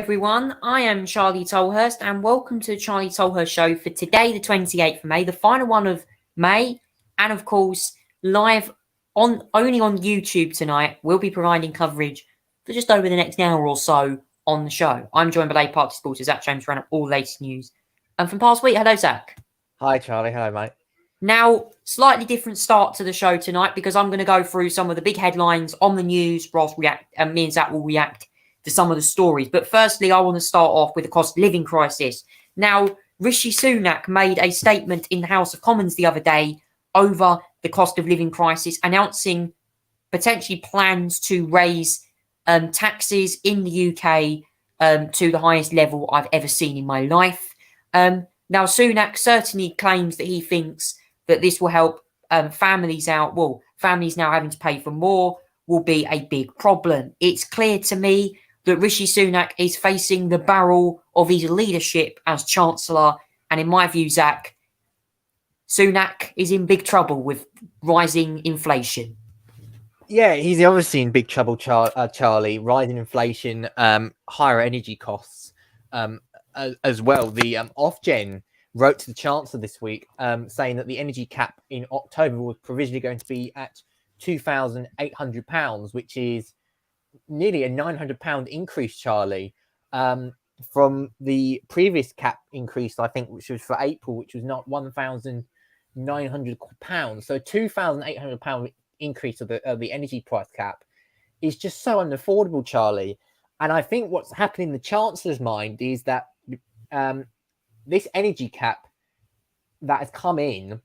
everyone. I am Charlie Tolhurst, and welcome to the Charlie Tolhurst Show for today, the 28th of May, the final one of May, and of course, live only on YouTube tonight. We'll be providing coverage for just over the next hour or so on the show. I'm joined by late party supporters, Zach James, to run up all the latest news. And from past week, hello, Zach. Hi, Charlie. Hello, mate. Now, slightly different start to the show tonight because I'm going to go through some of the big headlines on the news whilst me and Zach will react to some of the stories. But firstly, I want to start off with the cost of living crisis. Now, Rishi Sunak made a statement in the House of Commons the other day over the cost of living crisis, announcing potentially plans to raise taxes in the UK to the highest level I've ever seen in my life. Now, Sunak certainly claims that he thinks that this will help families out. Well, families now having to pay for more will be a big problem. It's clear to me that Rishi Sunak is facing the barrel of his leadership as Chancellor. And in my view, Zach, Sunak is in big trouble with rising inflation. Yeah, he's obviously in big trouble, Charlie. Rising inflation, higher energy costs as well. The Ofgem wrote to the Chancellor this week saying that the energy cap in October was provisionally going to be at £2,800, which is nearly a £900 increase, Charlie, from the previous cap increase, I think, which was for April, which was not £1,900. So £2,800 increase of the energy price cap is just so unaffordable, Charlie. And I think what's happening in the Chancellor's mind is that this energy cap that has come in,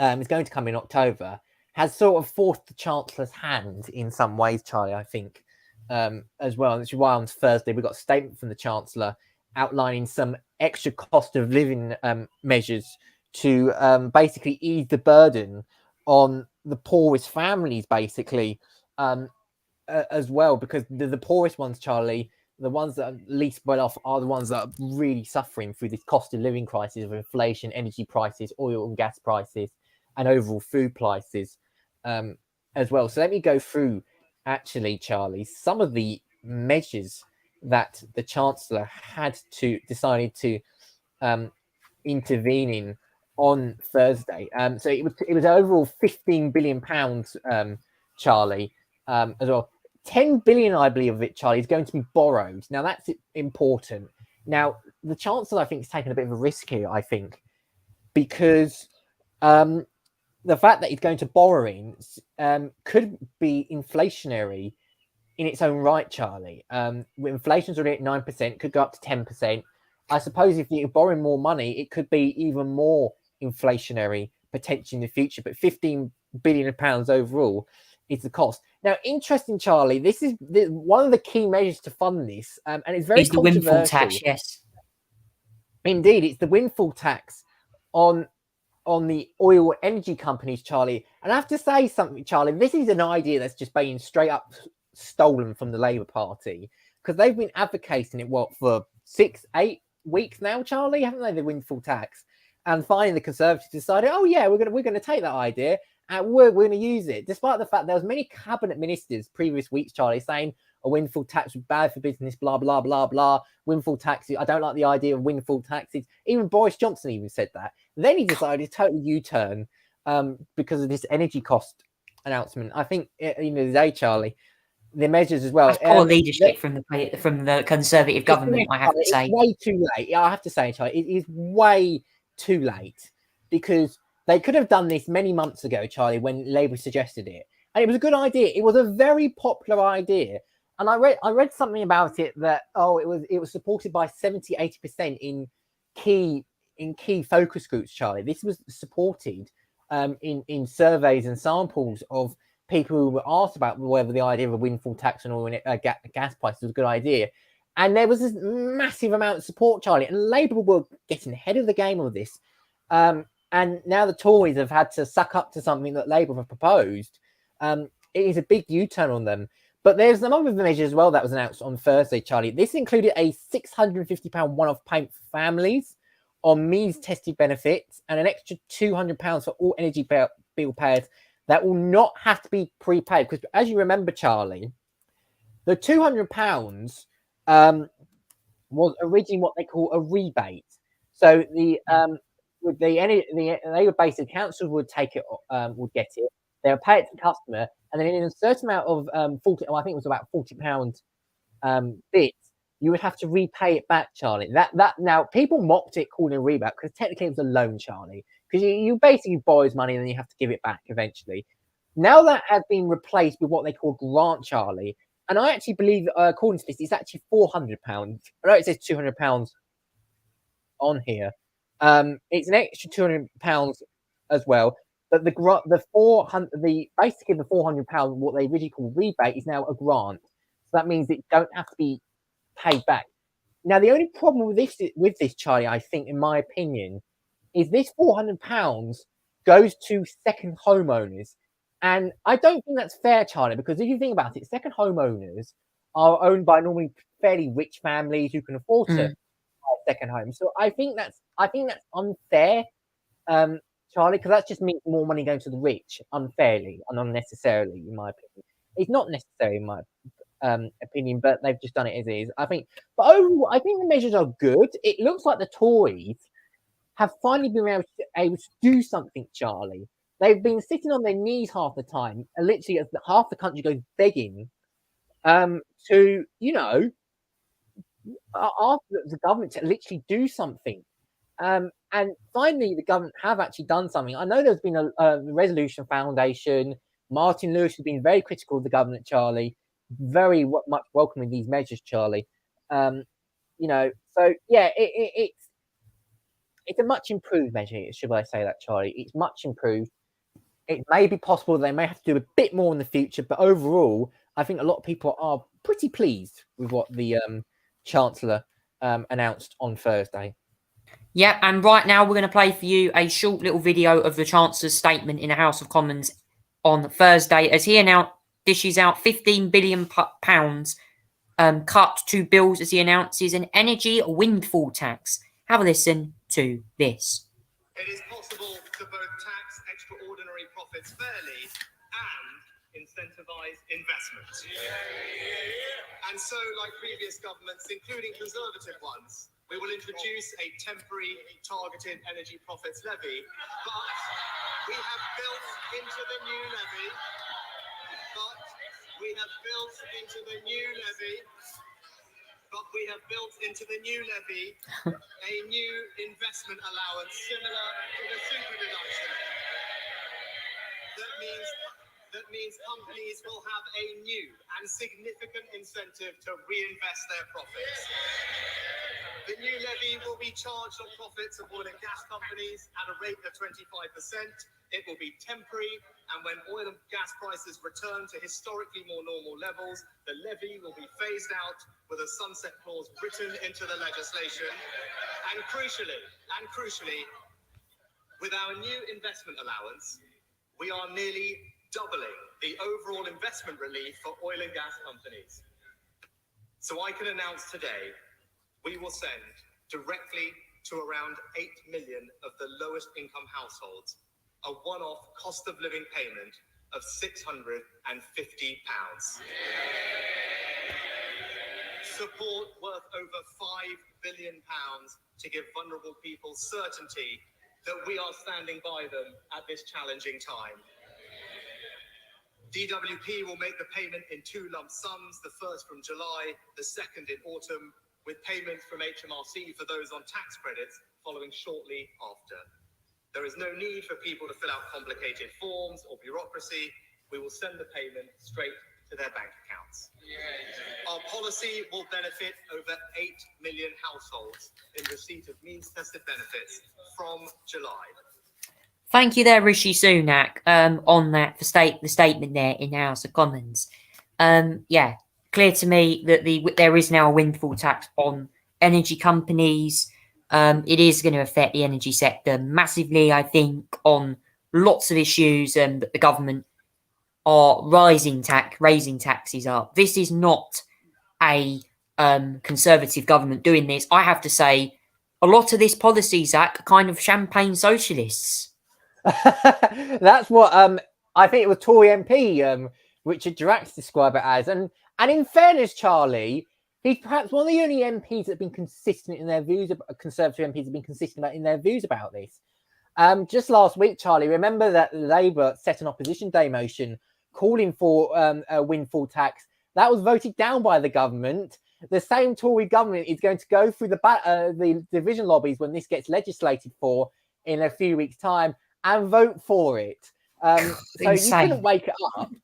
is going to come in October, has sort of forced the Chancellor's hand in some ways, Charlie, I think, as well. And which is why on Thursday we got a statement from the Chancellor outlining some extra cost of living measures to basically ease the burden on the poorest families, basically, as well, because the poorest ones, Charlie, the ones that are least well off are the ones that are really suffering through this cost of living crisis of inflation, energy prices, oil and gas prices, and overall food prices as well. So let me go through, actually, Charlie, some of the measures that the Chancellor had decided to intervene in on Thursday. So it was overall £15 billion, Charlie, as well. 10 billion, I believe, of it, Charlie, is going to be borrowed. Now, that's important. Now, the Chancellor, I think, is taking a bit of a risk here, I think, because the fact that he's going to borrowing could be inflationary in its own right, Charlie. Inflation's already at 9%, could go up to 10%. I suppose if you're borrowing more money, it could be even more inflationary potentially in the future. But £15 billion overall is the cost. Now, interesting, Charlie, this is one of the key measures to fund this, and it's very controversial. The windfall tax, yes. Indeed, it's the windfall tax on the oil energy companies, Charlie. And I have to say something, Charlie, this is an idea that's just being straight up stolen from the Labour Party, because they've been advocating it, for 6-8 weeks now, Charlie, haven't they, the windfall tax? And finally, the Conservatives decided, oh yeah, we're going to take that idea and we're going to use it, despite the fact there was many cabinet ministers previous weeks, Charlie, saying a windfall tax was bad for business, blah blah blah blah. Windfall taxes, I don't like the idea of windfall taxes. Even Boris Johnson even said that. Then he decided to totally U-turn because of this energy cost announcement. I think today, Charlie, the measures as well. That's poor leadership from the Conservative government, I have to say. It's way too late. I have to say, Charlie, it is way too late, because they could have done this many months ago, Charlie, when Labour suggested it. And it was a good idea. It was a very popular idea. And I read something about it that, it was supported by 70-80% in key focus groups, Charlie. This was supported in surveys and samples of people who were asked about whether the idea of a windfall tax on oil and gas prices was a good idea. And there was this massive amount of support, Charlie. And Labour were getting ahead of the game on this. And now the Tories have had to suck up to something that Labour have proposed. It is a big U-turn on them. But there's some other measures as well that was announced on Thursday, Charlie. This included a £650 one-off payment for families on means-tested benefits and an extra £200 for all energy bill payers that will not have to be prepaid. Because as you remember, Charlie, the £200 was originally what they call a rebate. So the with they would basically councils would take it, would get it, they would pay it to the customer, and then in a certain amount of I think it was about £40 bits, you would have to repay it back, Charlie. That now people mocked it calling it a rebate because technically it was a loan, Charlie, because you basically borrow money and then you have to give it back eventually. Now that has been replaced with what they call grant, Charlie, and I actually believe, according to this, it's actually £400. I know it says £200 on here. It's an extra £200 as well. But the basically the £400, what they originally call rebate, is now a grant. So that means it don't have to be paid back. Now the only problem with this, Charlie, I think, in my opinion, is this £400 goes to second homeowners. And I don't think that's fair, Charlie, because if you think about it, second homeowners are owned by normally fairly rich families who can afford to buy a second home. So I think that's unfair, Charlie, because that just means more money going to the rich unfairly and unnecessarily, in my opinion. It's not necessary in my opinion, but they've just done it as is. I think, but overall, I think the measures are good. It looks like the Tories have finally been able to do something, Charlie. They've been sitting on their knees half the time, and literally as half the country goes begging to, ask the government to literally do something. And finally, the government have actually done something. I know there's been a Resolution Foundation. Martin Lewis has been very critical of the government, Charlie. Very much welcoming these measures, Charlie. So yeah, it's a much improved measure, should I say that, Charlie? It's much improved. It may be possible they may have to do a bit more in the future, but overall, I think a lot of people are pretty pleased with what the Chancellor announced on Thursday. Yeah, and right now we're going to play for you a short little video of the Chancellor's statement in the House of Commons on Thursday, as he dishes out £15 billion cut to bills as he announces an energy windfall tax. Have a listen to this. It is possible to both tax extraordinary profits fairly and incentivise investment. And so, like previous governments, including conservative ones, we will introduce a temporary targeted energy profits levy, but we have built into the new levy a new investment allowance similar to the super deduction. That means companies will have a new and significant incentive to reinvest their profits. The new levy will be charged on profits of oil and gas companies at a rate of 25%. It will be temporary, and when oil and gas prices return to historically more normal levels, the levy will be phased out with a sunset clause written into the legislation. And crucially, with our new investment allowance, we are nearly doubling the overall investment relief for oil and gas companies. So I can announce today, we will send directly to around 8 million of the lowest income households a one-off cost of living payment of £650. Support worth over £5 billion to give vulnerable people certainty that we are standing by them at this challenging time. DWP will make the payment in 2 lump sums, the first from July, the second in autumn, with payments from HMRC for those on tax credits following shortly after. There is no need for people to fill out complicated forms or bureaucracy. We will send the payment straight to their bank accounts. Our policy will benefit over 8 million households in receipt of means-tested benefits from July. Thank you there, Rishi Sunak, on that, for the statement there in the House of Commons. Yeah, clear to me that there is now a windfall tax on energy companies. It is going to affect the energy sector massively, I think, on lots of issues, that the government are raising taxes up. This is not a conservative government doing this. I have to say, a lot of this policy, Zach, are kind of champagne socialists. That's what I think it was Tory MP Richard Drax described it as. And in fairness, Charlie, He's perhaps one of the only MPs that have been consistent in their views. Conservative MPs have been consistent in their views about this. Just last week, Charlie, remember that Labour set an opposition day motion calling for a windfall tax. That was voted down by the government. The same Tory government is going to go through the division lobbies when this gets legislated for in a few weeks' time and vote for it. So you couldn't wake it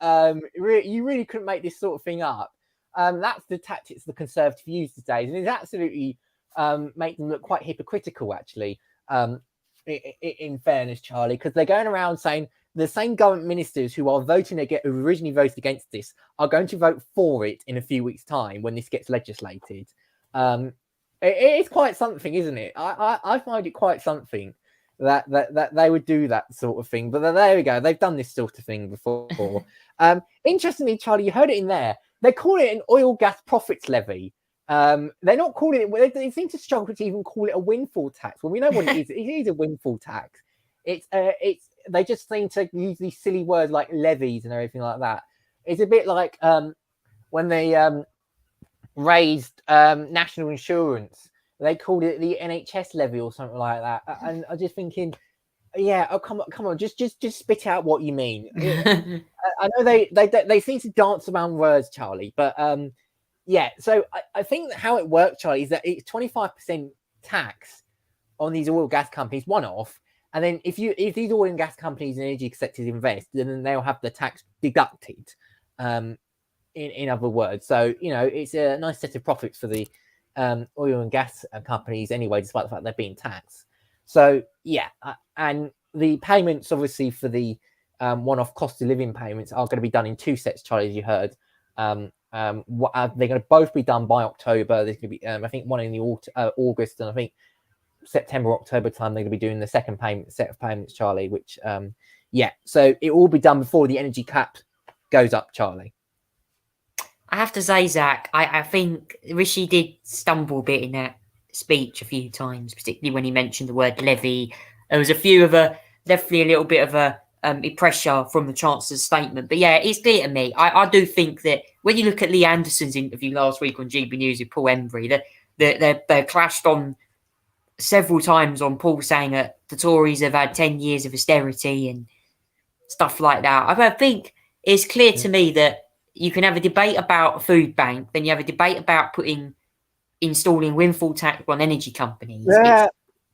up. You really couldn't make this sort of thing up. That's the tactics the Conservative use these days, and it's absolutely make them look quite hypocritical, actually. In fairness, Charlie, because they're going around saying the same government ministers who are originally voted against this are going to vote for it in a few weeks' time when this gets legislated. It is quite something, isn't it? I find it quite something that they would do that sort of thing. But there we go. They've done this sort of thing before. Interestingly, Charlie, you heard it in there. They call it an oil gas profits levy. They're not calling it. They seem to struggle to even call it a windfall tax. Well, we know what it is. It is a windfall tax. It's. They just seem to use these silly words like levies and everything like that. It's a bit like when they raised national insurance. They called it the NHS levy or something like that. And I'm just thinking, yeah, oh come on, just spit out what you mean. I know they seem to dance around words, Charlie, but yeah. So I think that how it works, Charlie, is that it's 25% tax on these oil gas companies, one off, and then if these oil and gas companies and energy sectors invest, then they'll have the tax deducted. In other words, so it's a nice set of profits for the oil and gas companies anyway, despite the fact they're being taxed. So yeah, and the payments obviously for the one-off cost of living payments are going to be done in two sets, Charlie, as you heard. They're going to both be done by October. There's going to be, I think, one in the August, and I think September, October time they're going to be doing the second set of payments, Charlie. Which, so it will be done before the energy cap goes up, Charlie. I have to say, Zach, I think Rishi did stumble a bit in that speech a few times, particularly when he mentioned the word levy. There was definitely a little bit of a pressure from the Chancellor's statement. But yeah, it's clear to me. I do think that when you look at Lee Anderson's interview last week on GB News with Paul Embry, they clashed on several times on Paul saying that the Tories have had 10 years of austerity and stuff like that. I think it's clear to me that you can have a debate about a food bank, then you have a debate about installing windfall tax on energy companies. Yeah.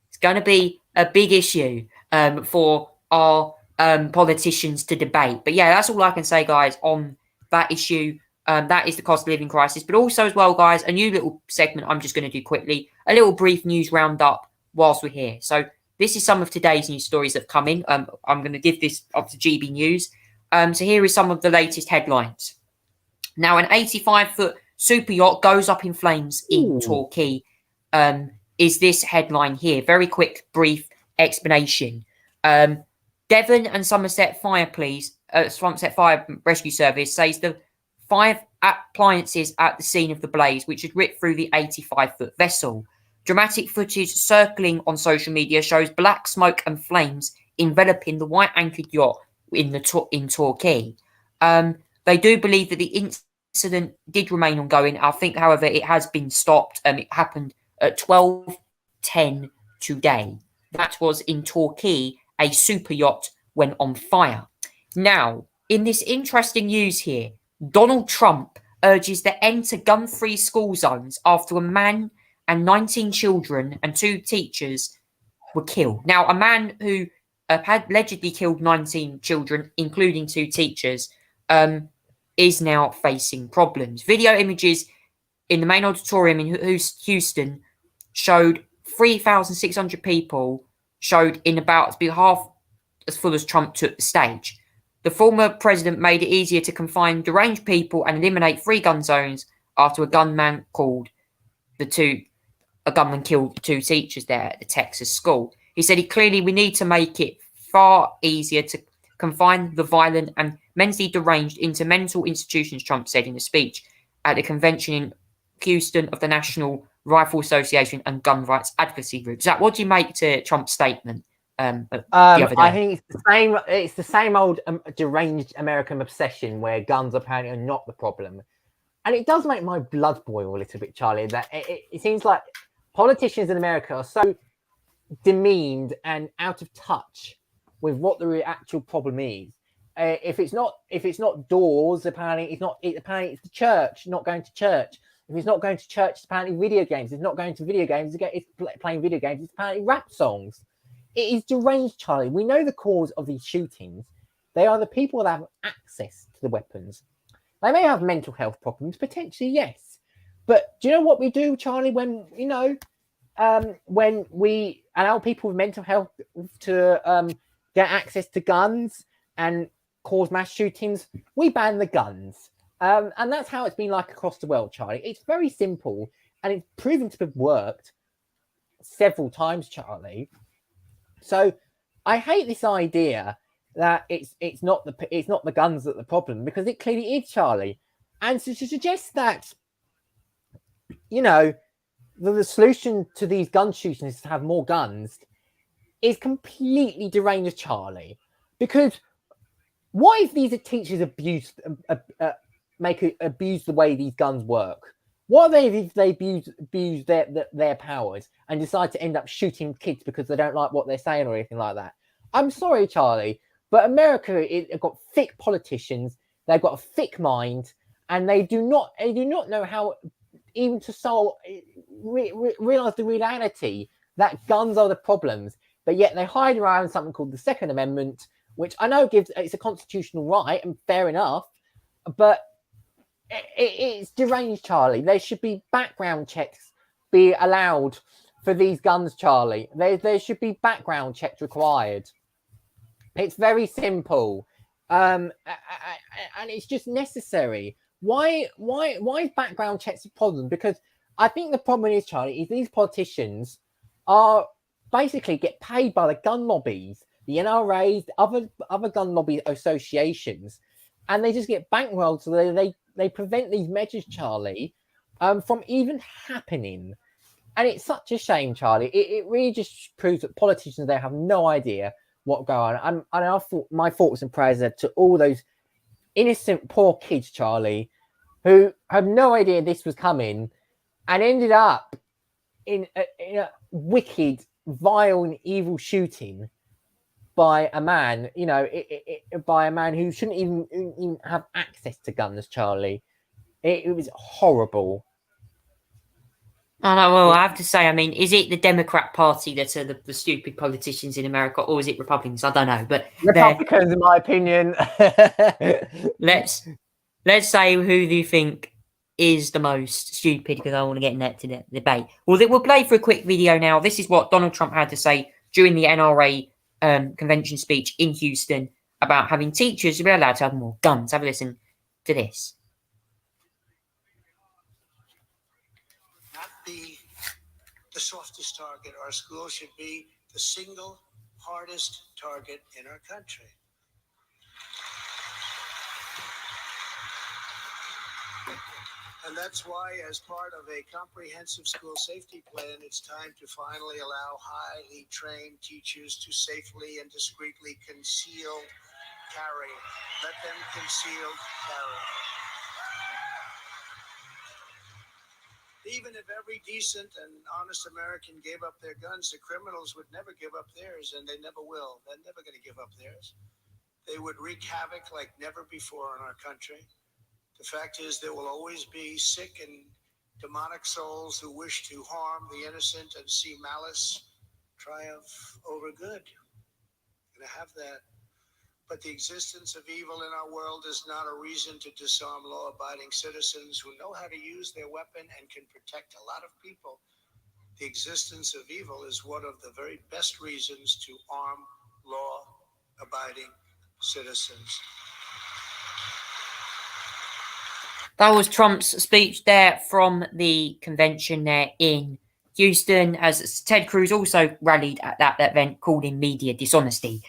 It's going to be a big issue for our politicians to debate. But yeah, that's all I can say, guys, on that issue. That is the cost of living crisis. But also as well, guys, a new little segment I'm just going to do quickly, a little brief news roundup whilst we're here. So this is some of today's news stories that have come in. I'm going to give this up to GB News. So here is some of the latest headlines. Now, an 85-foot super yacht goes up in flames in Torquay. Is this headline here? Very quick, brief explanation. Devon and Somerset Fire Rescue Service says the 5 appliances at the scene of the blaze, which had ripped through the 85-foot vessel. Dramatic footage circling on social media shows black smoke and flames enveloping the white-anchored yacht in Torquay. They do believe that the incident did remain ongoing. I think, however, it has been stopped. It happened at 12:10 today. That was in Torquay. A super yacht went on fire. Now, in this interesting news here, Donald Trump urges the end to gun-free school zones after a man and 19 children and 2 teachers were killed. Now, a man who had allegedly killed 19 children, including 2 teachers, is now facing problems. Video images in the main auditorium in Houston showed 3,600 people showed in about to be half as full as Trump took the stage. The former president made it easier to confine deranged people and eliminate free gun zones after a gunman killed 2 teachers there at the Texas school. He said we need to make it far easier to confine the violent and mentally deranged into mental institutions, Trump said in a speech at the convention in Houston of the National Rifle Association and Gun Rights Advocacy Group. Zach, what do you make to Trump's statement the other day? I think it's the same old deranged American obsession where guns apparently are not the problem. and it does make my blood boil a little bit, Charlie, that it seems like politicians in America are so demeaned and out of touch with what the actual problem is. If it's not doors, apparently it's the church not going to church. If it's not going to church, it's apparently video games. If it's not going to video games, it's playing video games. It's apparently rap songs. It is deranged, Charlie. We know the cause of these shootings. They are the people that have access to the weapons. They may have mental health problems, potentially, yes. But do you know what we do, Charlie, when we allow people with mental health to get access to guns and cause mass shootings? We ban the guns. And that's how it's been like across the world, Charlie. It's very simple, and it's proven to have worked several times, Charlie. So I hate this idea that it's not the guns that are the problem, because it clearly is, Charlie. And to suggest that, the solution to these gun shootings is to have more guns is completely deranged, Charlie. Because what if these teachers abuse the way these guns work? What if they abuse their powers and decide to end up shooting kids because they don't like what they're saying or anything like that? I'm sorry, Charlie, but America have got thick politicians. They've got a thick mind, and they do not know how even to realize the reality that guns are the problems. But yet they hide around something called the Second Amendment, which I know it's a constitutional right, and fair enough, but it's deranged, Charlie. There should be background checks be allowed for these guns, Charlie. There should be background checks required. It's very simple, and it's just necessary. Why is background checks a problem? Because I think the problem is, Charlie, is these politicians are basically get paid by the gun lobbies, the NRAs, the other gun lobby associations, and they just get bankrolled, so they prevent these measures, Charlie, from even happening. And it's such a shame, Charlie. It really just proves that politicians there have no idea what go on. And my thoughts and prayers are to all those innocent poor kids, Charlie, who have no idea this was coming and ended up in a wicked, vile, and evil shooting by a man, by a man who shouldn't even have access to guns, Charlie. It was horrible. I know. Well, I have to say, is it the Democrat Party that are the stupid politicians in America, or is it Republicans? I don't know, but Republicans, in my opinion. let's say who do you think is the most stupid, because I want to get into the debate. Well, we'll play for a quick video now. This is what Donald Trump had to say during the NRA convention speech in Houston about having teachers be allowed to have more guns. Have a listen to this. Not be the softest target. Our school should be the single hardest target in our country. And that's why, as part of a comprehensive school safety plan, it's time to finally allow highly trained teachers to safely and discreetly conceal carry. Let them conceal carry. Even if every decent and honest American gave up their guns, the criminals would never give up theirs, and they never will. They're never going to give up theirs. They would wreak havoc like never before in our country. The fact is, there will always be sick and demonic souls who wish to harm the innocent and see malice triumph over good. Going to have that. But the existence of evil in our world is not a reason to disarm law-abiding citizens who know how to use their weapon and can protect a lot of people. The existence of evil is one of the very best reasons to arm law-abiding citizens. That was Trump's speech there from the convention there in Houston, as Ted Cruz also rallied at that event, called in media dishonesty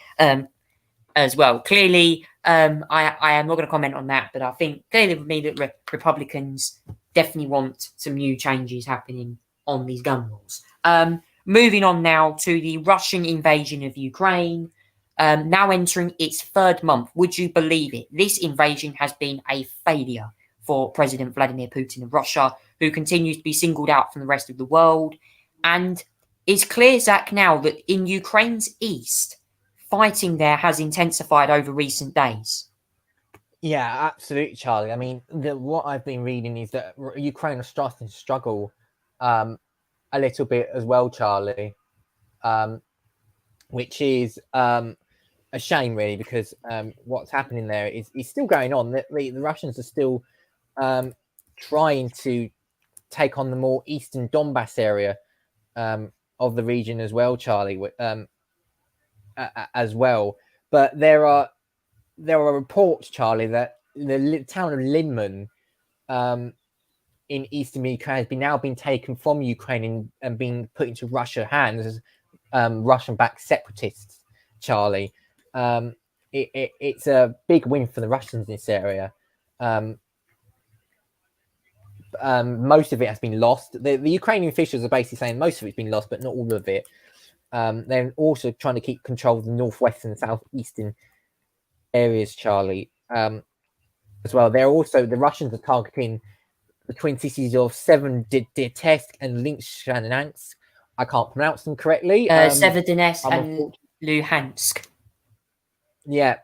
as well. Clearly, I am not going to comment on that, but I think clearly for me that Republicans definitely want some new changes happening on these gun laws. Moving on now to the Russian invasion of Ukraine, now entering its third month. Would you believe it? This invasion has been a failure for President Vladimir Putin of Russia, who continues to be singled out from the rest of the world. And it's clear, Zach, now that in Ukraine's east, fighting there has intensified over recent days. Yeah, absolutely, Charlie. I mean, what I've been reading is that Ukraine are starting to struggle a little bit as well, Charlie, which is a shame, really, because what's happening there is still going on. The Russians are still trying to take on the more eastern Donbass area of the region as well, Charlie, as well. But there are reports, Charlie, that the town of Linman in eastern Ukraine has now been taken from Ukraine and being put into Russian hands as Russian-backed separatists, Charlie. It's a big win for the Russians in this area. Most of it has been lost. The Ukrainian officials are basically saying most of it's been lost, but not all of it. They're also trying to keep control of the northwest and southeastern areas, Charlie, as well. The Russians are targeting the twin cities of Severodonetsk and Lysychansk. I can't pronounce them correctly. Severodonetsk and Luhansk. Yeah,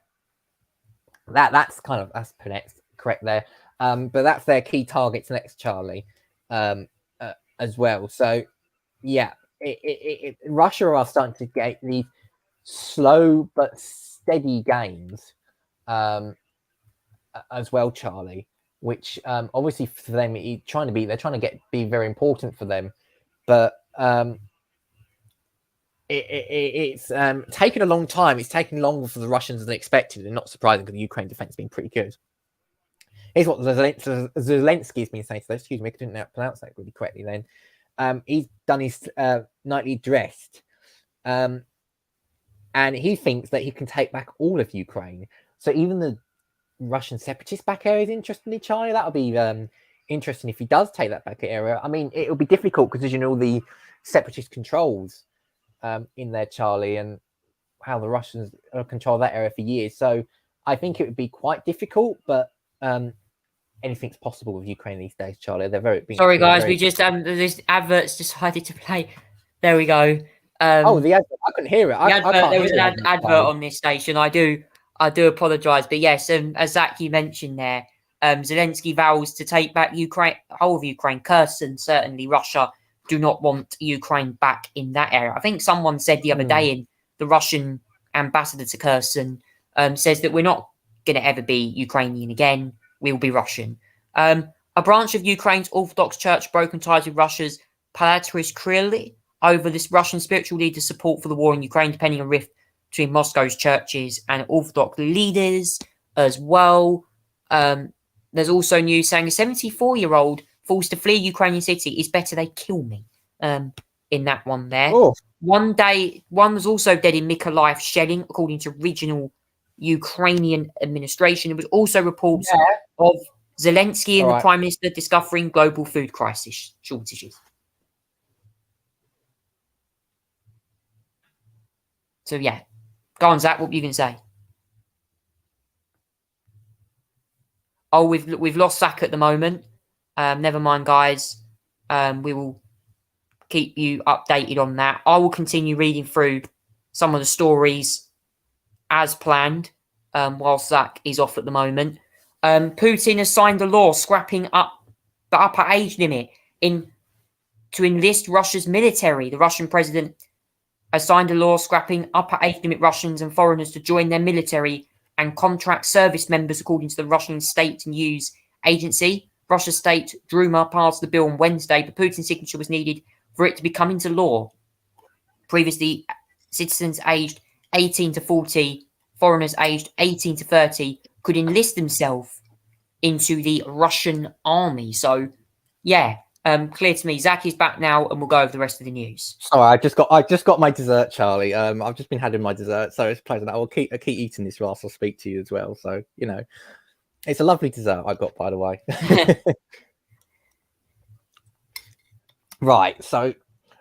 that's pronounced correct there. But that's their key targets next, Charlie, as well. So, yeah, Russia are starting to get these slow but steady gains as well, Charlie, which obviously for them they're trying to be very important for them, but it's taken a long time. It's taken longer for the Russians than expected, and not surprising because the Ukraine defense has been pretty good. Here's what Zelensky has been saying. So, excuse me, I didn't pronounce that really correctly then. He's done his nightly address, and he thinks that he can take back all of Ukraine. So even the Russian separatist back area is interestingly, Charlie. That'll be interesting if he does take that back area. I mean, it'll be difficult because all the separatist controls in there, Charlie, and how the Russians control that area for years. So I think it would be quite difficult, but anything's possible with Ukraine these days, Charlie. They're sorry, guys. We just this advert's decided to play. There we go. The advert. I couldn't hear it. There was an advert on this station. I do apologise, but yes, as Zach you mentioned there, Zelensky vows to take back Ukraine, whole of Ukraine. Kherson, certainly Russia do not want Ukraine back in that area. I think someone said the other day, in the Russian ambassador to Kherson says that we're not going to ever be Ukrainian again. We'll be Russian. A branch of Ukraine's Orthodox Church broken ties with Russia's Patriarch Kirill over this Russian spiritual leader's support for the war in Ukraine, depending on rift between Moscow's churches and Orthodox leaders as well. There's also news saying a 74-year-old forced to flee Ukrainian city. It's better they kill me. In that one there. Oh. One was also dead in Mykolaiv shelling, according to regional Ukrainian administration. There was also reports of Zelensky and the Prime Minister discovering global food crisis shortages. So yeah, go on, Zach. What were you going to say? Oh, we've lost Zach at the moment. Never mind, guys. We will keep you updated on that. I will continue reading through some of the stories as planned, whilst Zach is off at the moment. Putin has signed a law scrapping up the upper age limit to enlist Russia's military. The Russian president has signed a law scrapping upper age limit Russians and foreigners to join their military and contract service members, according to the Russian state news agency. Russia's State Duma passed the bill on Wednesday, but Putin's signature was needed for it to become into law. Previously, citizens aged 18 to 40, foreigners aged 18 to 30 could enlist themselves into the Russian army. So, yeah, clear to me. Zach is back now, and we'll go over the rest of the news. Sorry, I just got my dessert, Charlie. I've just been having my dessert, so it's pleasant. I keep eating this whilst I speak to you as well. So it's a lovely dessert I got, by the way. Right. So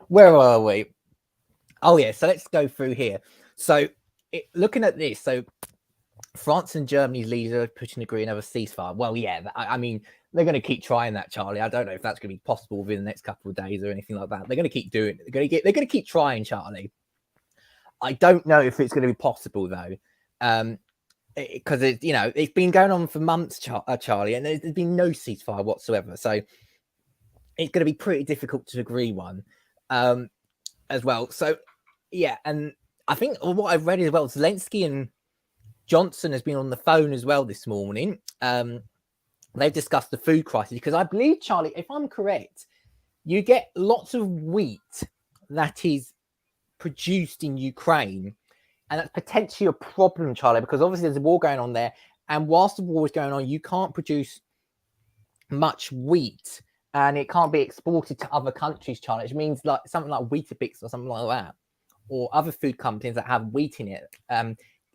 where are we? Oh yeah. So let's go through here. So looking at this, so France and Germany's leader pushing agree another ceasefire. Well, yeah. I mean, they're going to keep trying that, Charlie. I don't know if that's going to be possible within the next couple of days or anything like that. They're going to keep doing it. They're going to keep trying, Charlie. I don't know if it's going to be possible though, because it's been going on for months, Charlie, and there's been no ceasefire whatsoever. So it's going to be pretty difficult to agree one, as well. So yeah, and I think what I've read as well, Zelensky and Johnson has been on the phone as well this morning. They've discussed the food crisis because I believe, Charlie, if I'm correct, you get lots of wheat that is produced in Ukraine, and that's potentially a problem, Charlie, because obviously there's a war going on there, and whilst the war is going on, you can't produce much wheat, and it can't be exported to other countries, Charlie, which means like something like Weetabix or something like that, or other food companies that have wheat in it.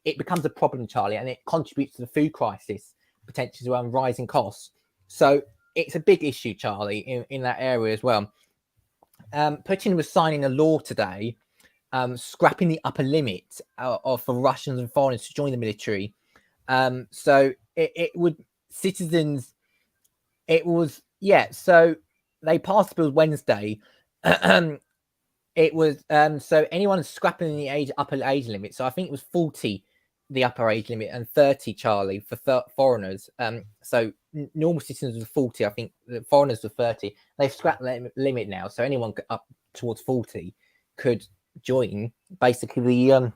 It becomes a problem, Charlie, and it contributes to the food crisis potentially as well, and rising costs. So it's a big issue, Charlie, in that area as well. Putin was signing a law today, scrapping the upper limit for Russians and foreigners to join the military. So it would citizens. It was So they passed the bill Wednesday. It was so anyone scrapping the upper age limit. So I think it was 40, the upper age limit, and 30, Charlie, for foreigners. So normal citizens were 40. I think the foreigners were 30. They've scrapped the limit now, so anyone up towards 40 could join basically the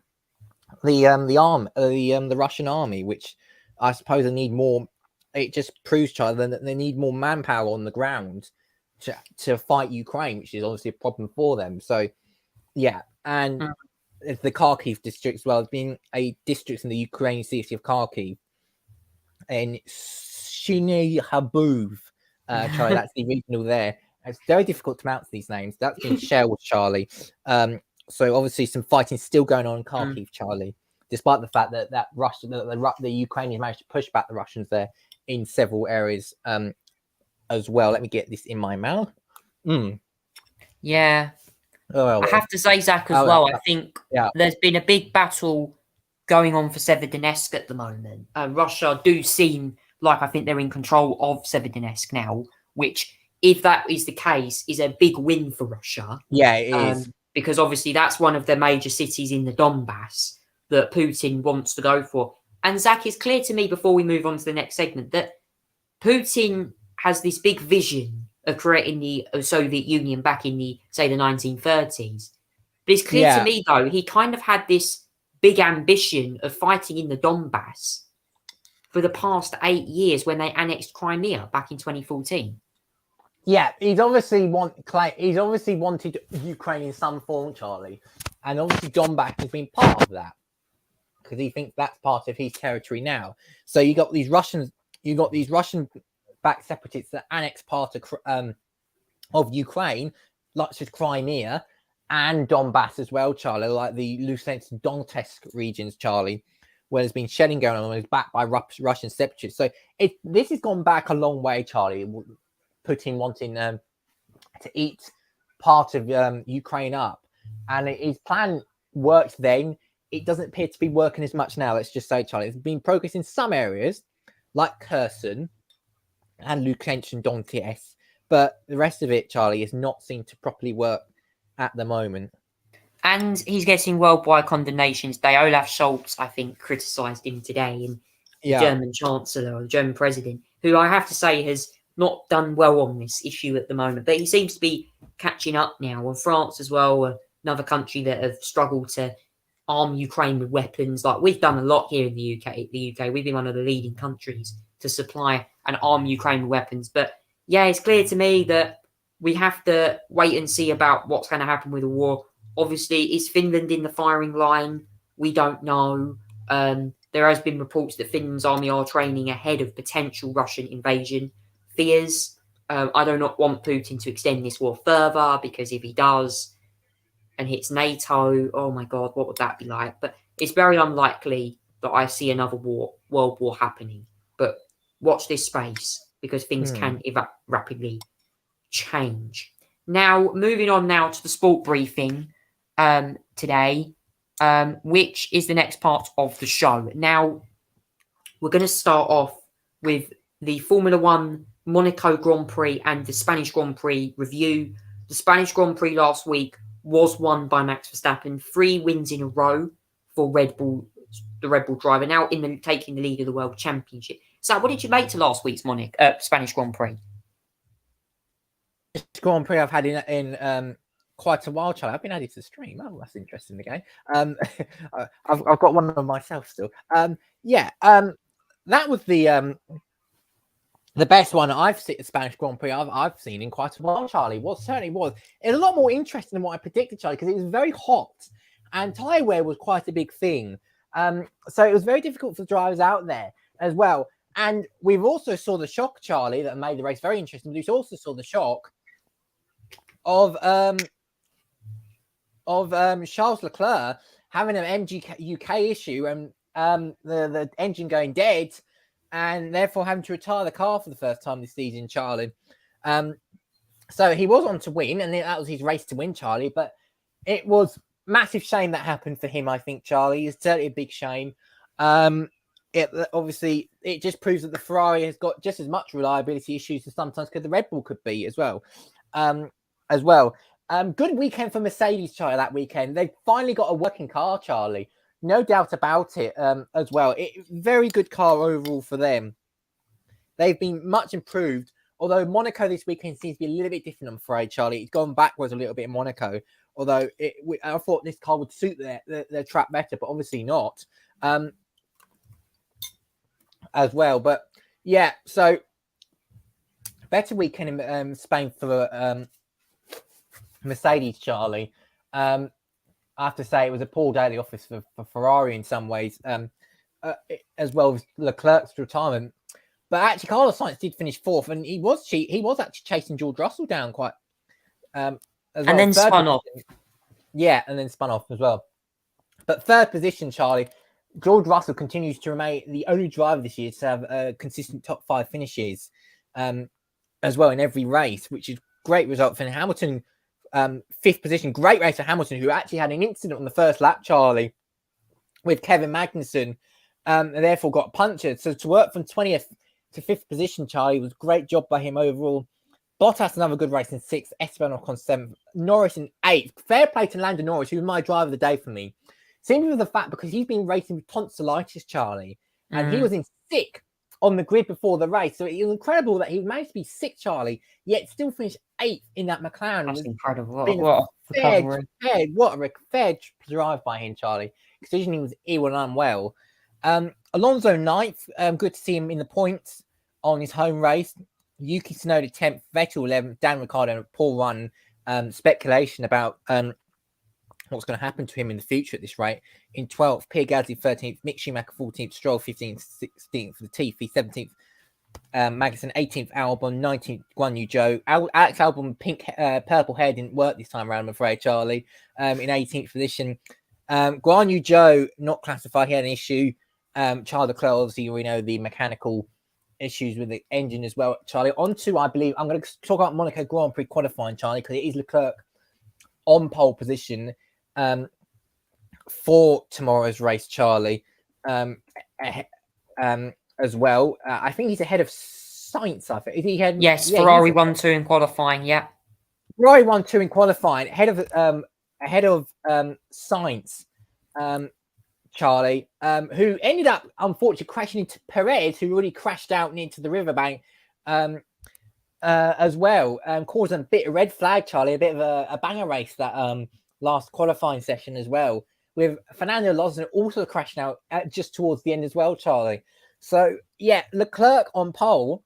Russian army, which I suppose they need more. It just proves, Charlie, that they need more manpower on the ground to fight Ukraine, which is obviously a problem for them. So yeah, and the Kharkiv district as well. There's been a district in the Ukrainian city of Kharkiv, and Shinihabov, Charlie, that's the regional there. It's very difficult to pronounce these names. That's been shelled, Charlie. So obviously some fighting still going on in Kharkiv, Charlie, despite the fact that the Ukrainians managed to push back the Russians there in several areas as well. Let me get this in my mouth. Yeah. I have to say, Zach, as well, I think there's been a big battle going on for Severodonetsk at the moment. Russia do seem like I think they're in control of Severodonetsk now, which, if that is the case, is a big win for Russia. Yeah, it is. Because obviously that's one of the major cities in the Donbass that Putin wants to go for. And Zach, it's clear to me before we move on to the next segment that Putin has this big vision of creating the Soviet Union back in the 1930s. But it's clear to me, though, he kind of had this big ambition of fighting in the Donbass for the past 8 years when they annexed Crimea back in 2014. Yeah, he's obviously wanted Ukraine in some form, Charlie, and obviously Donbass has been part of that because he thinks that's part of his territory now. So you got these Russian-backed separatists that annex part of Ukraine, like with Crimea and Donbass as well, Charlie, like the Luhansk and Donetsk regions, Charlie, where there's been shelling going on and is backed by Russian separatists. So this has gone back a long way, Charlie. Putin wanting to eat part of Ukraine up, and his plan worked then. It doesn't appear to be working as much now. Let's just say, Charlie, it's been progress in some areas like Kherson and Luhansk and Donetsk, but the rest of it, Charlie, is not seen to properly work at the moment. And he's getting worldwide condemnations. Olaf Scholz, I think, criticised him today, and the German Chancellor or the German President, who I have to say has not done well on this issue at the moment, but he seems to be catching up now. And France as well, another country that have struggled to arm Ukraine with weapons. Like we've done a lot here in the UK. We've been one of the leading countries to supply and arm Ukraine with weapons. But yeah, it's clear to me that we have to wait and see about what's going to happen with the war. Obviously, is Finland in the firing line? We don't know. There has been reports that Finland's army are training ahead of potential Russian invasion fears. I do not want Putin to extend this war further, because if he does and hits NATO, oh my God, what would that be like? But it's very unlikely that I see another world war happening. But watch this space, because things can rapidly change. Now, moving on now to the sport briefing today, which is the next part of the show. Now, we're going to start off with the Formula One Monaco Grand Prix and the Spanish Grand Prix review. The Spanish Grand Prix last week was won by Max Verstappen, 3 wins in a row for Red Bull, the Red Bull driver, now taking the lead of the World Championship. So, what did you make to last week's Spanish Grand Prix? Grand Prix I've had in quite a while, Charlie. I've been added to the stream. Oh, that's interesting again. I've got one of myself still. That was the best one I've seen. Spanish Grand Prix I've seen in quite a while, Charlie. Certainly was. It was a lot more interesting than what I predicted, Charlie, because it was very hot and tyre wear was quite a big thing. So it was very difficult for the drivers out there as well. And we've also saw the shock, Charlie, that made the race very interesting. We also saw the shock of Charles Leclerc having an MG UK issue and the engine going dead, and therefore having to retire the car for the first time this season, Charlie. So he was on to win, and that was his race to win, Charlie. But it was massive shame that happened for him, I think, Charlie. It's certainly a big shame. Obviously, it just proves that the Ferrari has got just as much reliability issues as sometimes could the Red Bull could be as well. Good weekend for Mercedes, Charlie, that weekend. They finally got a working car, Charlie. No doubt about it as well. Very good car overall for them. They've been much improved, although Monaco this weekend seems to be a little bit different, I'm afraid, Charlie. It's gone backwards a little bit in Monaco, although I thought this car would suit their track better, but obviously not as well. But yeah, so better weekend in Spain for Mercedes, Charlie. I have to say it was a poor day at the office for Ferrari in some ways, as well as Leclerc's retirement. But actually, Carlos Sainz did finish 4th, and he was actually chasing George Russell down quite. As well. And then spun off. Yeah, and then spun off as well. But 3rd position, Charlie. George Russell continues to remain the only driver this year to have consistent top 5 finishes, as well in every race, which is great result for Hamilton. 5th position, great race for Hamilton, who actually had an incident on the first lap, Charlie, with Kevin Magnussen, and therefore got punctured. So to work from 20th to 5th position, Charlie, was a great job by him overall. Bottas, another good race in 6th, Esteban Ocon 7th, Norris in 8th. Fair play to Lando Norris, who was my driver of the day for me. Simply with the fact because he's been racing with tonsillitis, Charlie, and he was in sick on the grid before the race. So it was incredible that he managed to be sick, Charlie, yet still finished 8th in that McLaren. That's incredible. What a fair drive by him, Charlie, considering he was ill and unwell. Alonso 9th. Good to see him in the points on his home race. Yuki Tsunoda 10th, Vettel 11th, Dan Ricciardo, poor run. Speculation about what's going to happen to him in the future at this rate. In 12th, Pierre Gasly 13th, Mick Schumacher 14th, Stroll 15th, 16th for the Tiffy, 17th, Magnussen 18th, Albon 19th, Guan Yu Zhou. Alex Albon purple hair didn't work this time around, I'm afraid, Charlie. In 18th position. Guan Yu Zhou not classified, he had an issue. Charles Leclerc, obviously, we know the mechanical issues with the engine as well, Charlie. On to, I believe, I'm going to talk about Monaco Grand Prix qualifying, Charlie, because it is Leclerc on pole position for tomorrow's race, Charlie, as well. I think he's ahead of Sainz, I think. Is he ahead? Yes, Ferrari 1-2 in qualifying, yeah. Ferrari 1-2 in qualifying, ahead of Sainz, Charlie, who ended up, unfortunately, crashing into Perez, who really crashed out and into the riverbank as well, caused a bit of red flag, Charlie, a bit of a banger race that last qualifying session as well, with Fernando Alonso also crashing out just towards the end as well, Charlie. So, yeah, Leclerc on pole.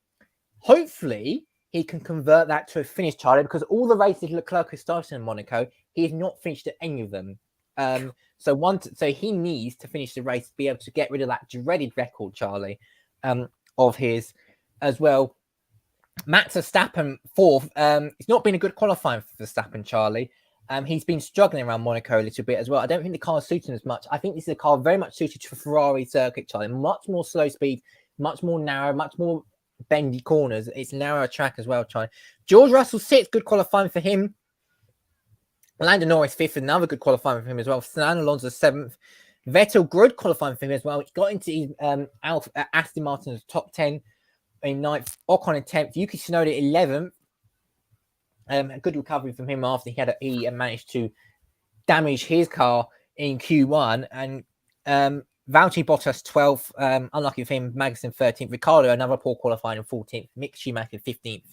Hopefully, he can convert that to a finish, Charlie, because all the races Leclerc has started in Monaco, he has not finished at any of them. So he needs to finish the race to be able to get rid of that dreaded record, Charlie, of his as well. Max Verstappen 4th. It's not been a good qualifying for Verstappen, Charlie. He's been struggling around Monaco a little bit as well. I don't think the car is suiting as much. I think this is a car very much suited to a Ferrari circuit, Charlie. Much more slow speed, much more narrow, much more bendy corners. It's a narrower track as well, Charlie. George Russell 6th, good qualifying for him. Lando Norris 5th, another good qualifying for him as well. Fernando Alonso 7th. Vettel, good qualifying for him as well. He got into his Aston Martin's top 10. in 9th, Ocon in 10th, Yuki Tsunoda 11th. A good recovery from him after he managed to damage his car in Q1, and Valtteri Bottas 12th, unlucky for him, Magnussen 13th, Ricciardo another poor qualifying in 14th, Mick Schumacher 15th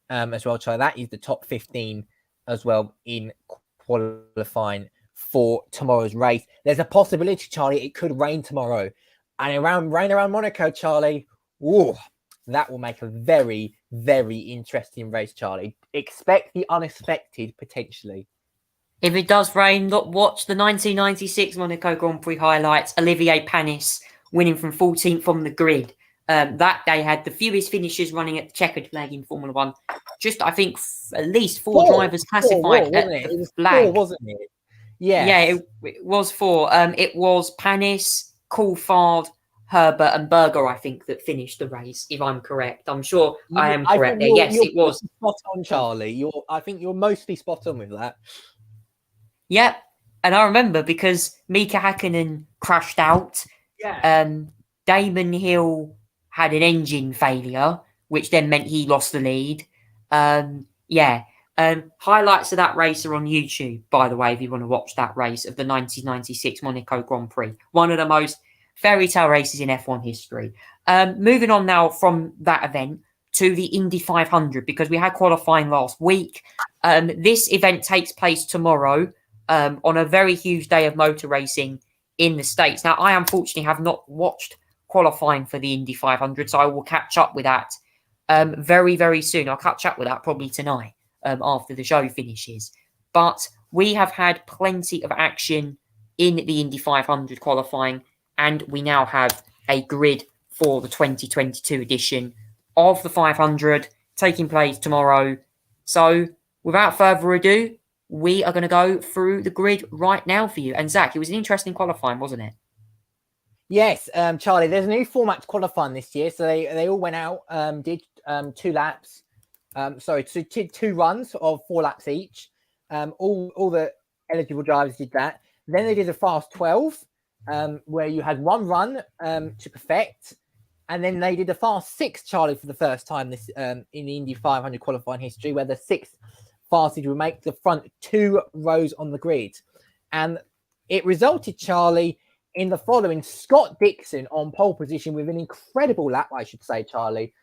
as well. So that is the top 15 as well in qualifying for tomorrow's race. There's a possibility, Charlie, it could rain tomorrow, and rain around Monaco, Charlie. Ooh, that will make a very, very interesting race, Charlie. Expect the unexpected potentially. If it does rain, watch the 1996 Monaco Grand Prix highlights. Olivier Panis winning from 14th from the grid. That day had the fewest finishes running at the checkered flag in Formula One. Just, I think, at least four drivers classified at the flag. Wasn't it? Yes. Yeah, it was 4. It was Panis, Coulthard, Herbert and Berger, I think, that finished the race, if I'm correct. I'm sure I am correct there. Yes, it was. Spot on, Charlie. I think you're mostly spot on with that. Yep. And I remember because Mika Hakkinen crashed out. Yeah. Damon Hill had an engine failure, which then meant he lost the lead. Highlights of that race are on YouTube, by the way, if you want to watch that race of the 1996 Monaco Grand Prix. One of the most fairy tale races in F1 history. Moving on now from that event to the Indy 500, because we had qualifying last week. This event takes place tomorrow on a very huge day of motor racing in the States. Now, I unfortunately have not watched qualifying for the Indy 500, so I will catch up with that very, very soon. I'll catch up with that probably tonight after the show finishes. But we have had plenty of action in the Indy 500 qualifying, and we now have a grid for the 2022 edition of the 500 taking place tomorrow. So without further ado, we are going to go through the grid right now for you. And Zach, it was an interesting qualifying, wasn't it? Yes, Charlie, there's a new format to qualifying this year. So they all went out, did 2 laps. Two runs of 4 laps each. All the eligible drivers did that. Then they did a fast 12, where you had 1 run to perfect. And then they did a fast 6, Charlie, for the first time this in the Indy 500 qualifying history, where the 6th fastest would make the front 2 rows on the grid. And it resulted, Charlie, in the following: Scott Dixon on pole position with an incredible lap, I should say, Charlie,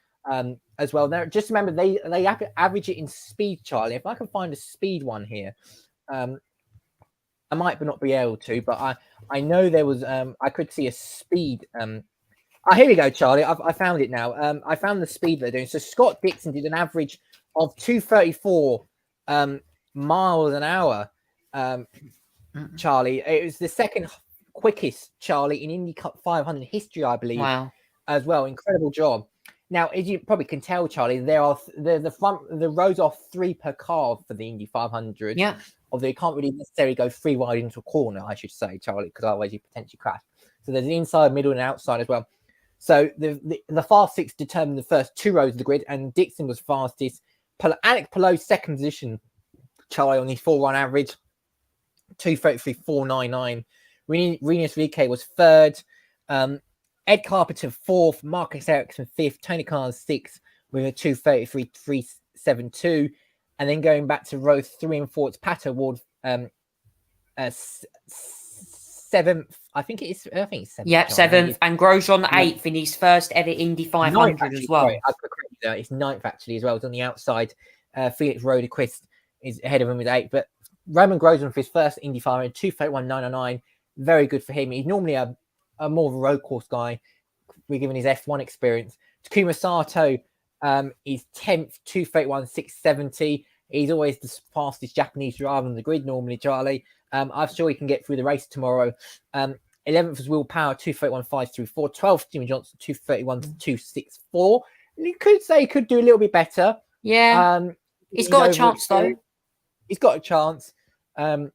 as well. Now, just remember, they average it in speed, Charlie. If I can find a speed one here, I might not be able to, but I know there was, I could see a speed. Here we go, Charlie. I found it now. I found the speed they're doing. So Scott Dixon did an average of 234 miles an hour, Charlie. It was the second quickest, Charlie, in Indy 500 history, I believe. Wow. As well. Incredible job. Now, as you probably can tell, Charlie, the rows are 3 per car for the Indy 500. Yeah. Although you can't really necessarily go 3 wide into a corner, I should say, Charlie, because otherwise you potentially crash. So there's an inside, middle, and outside as well. So the fast 6 determined the first 2 rows of the grid, and Dixon was fastest. Alex Palou, second position, Charlie, on his 4-run average, 2:33.499. Rinus VK was 3rd. Ed Carpenter 4th. Marcus Ericsson 5th. Tony Khan 6th with a 2:33.372. And then going back to row 3 and 4, it's Pat Award 7th. I think it's 7th. Yep, 7th. And Grosjean 8th in his first ever Indy 500 actually, as well. Sorry, it's 9th actually as well. It's on the outside. Felix Rodequist is ahead of him with 8th. But Roman Grosjean for his first Indy 500, 2:31.909. Very good for him. He's normally a more of a road course guy. We're given his F1 experience. Takuma Sato is 10th, 2:31.670. He's always the fastest Japanese driver on the grid normally, Charlie. I'm sure he can get through the race tomorrow. 11th was Will Power, 2:31.534. 12th, Jimmy Johnson, 2:31.264. You could say he could do a little bit better. Yeah. He's got a chance, though. He's got a chance as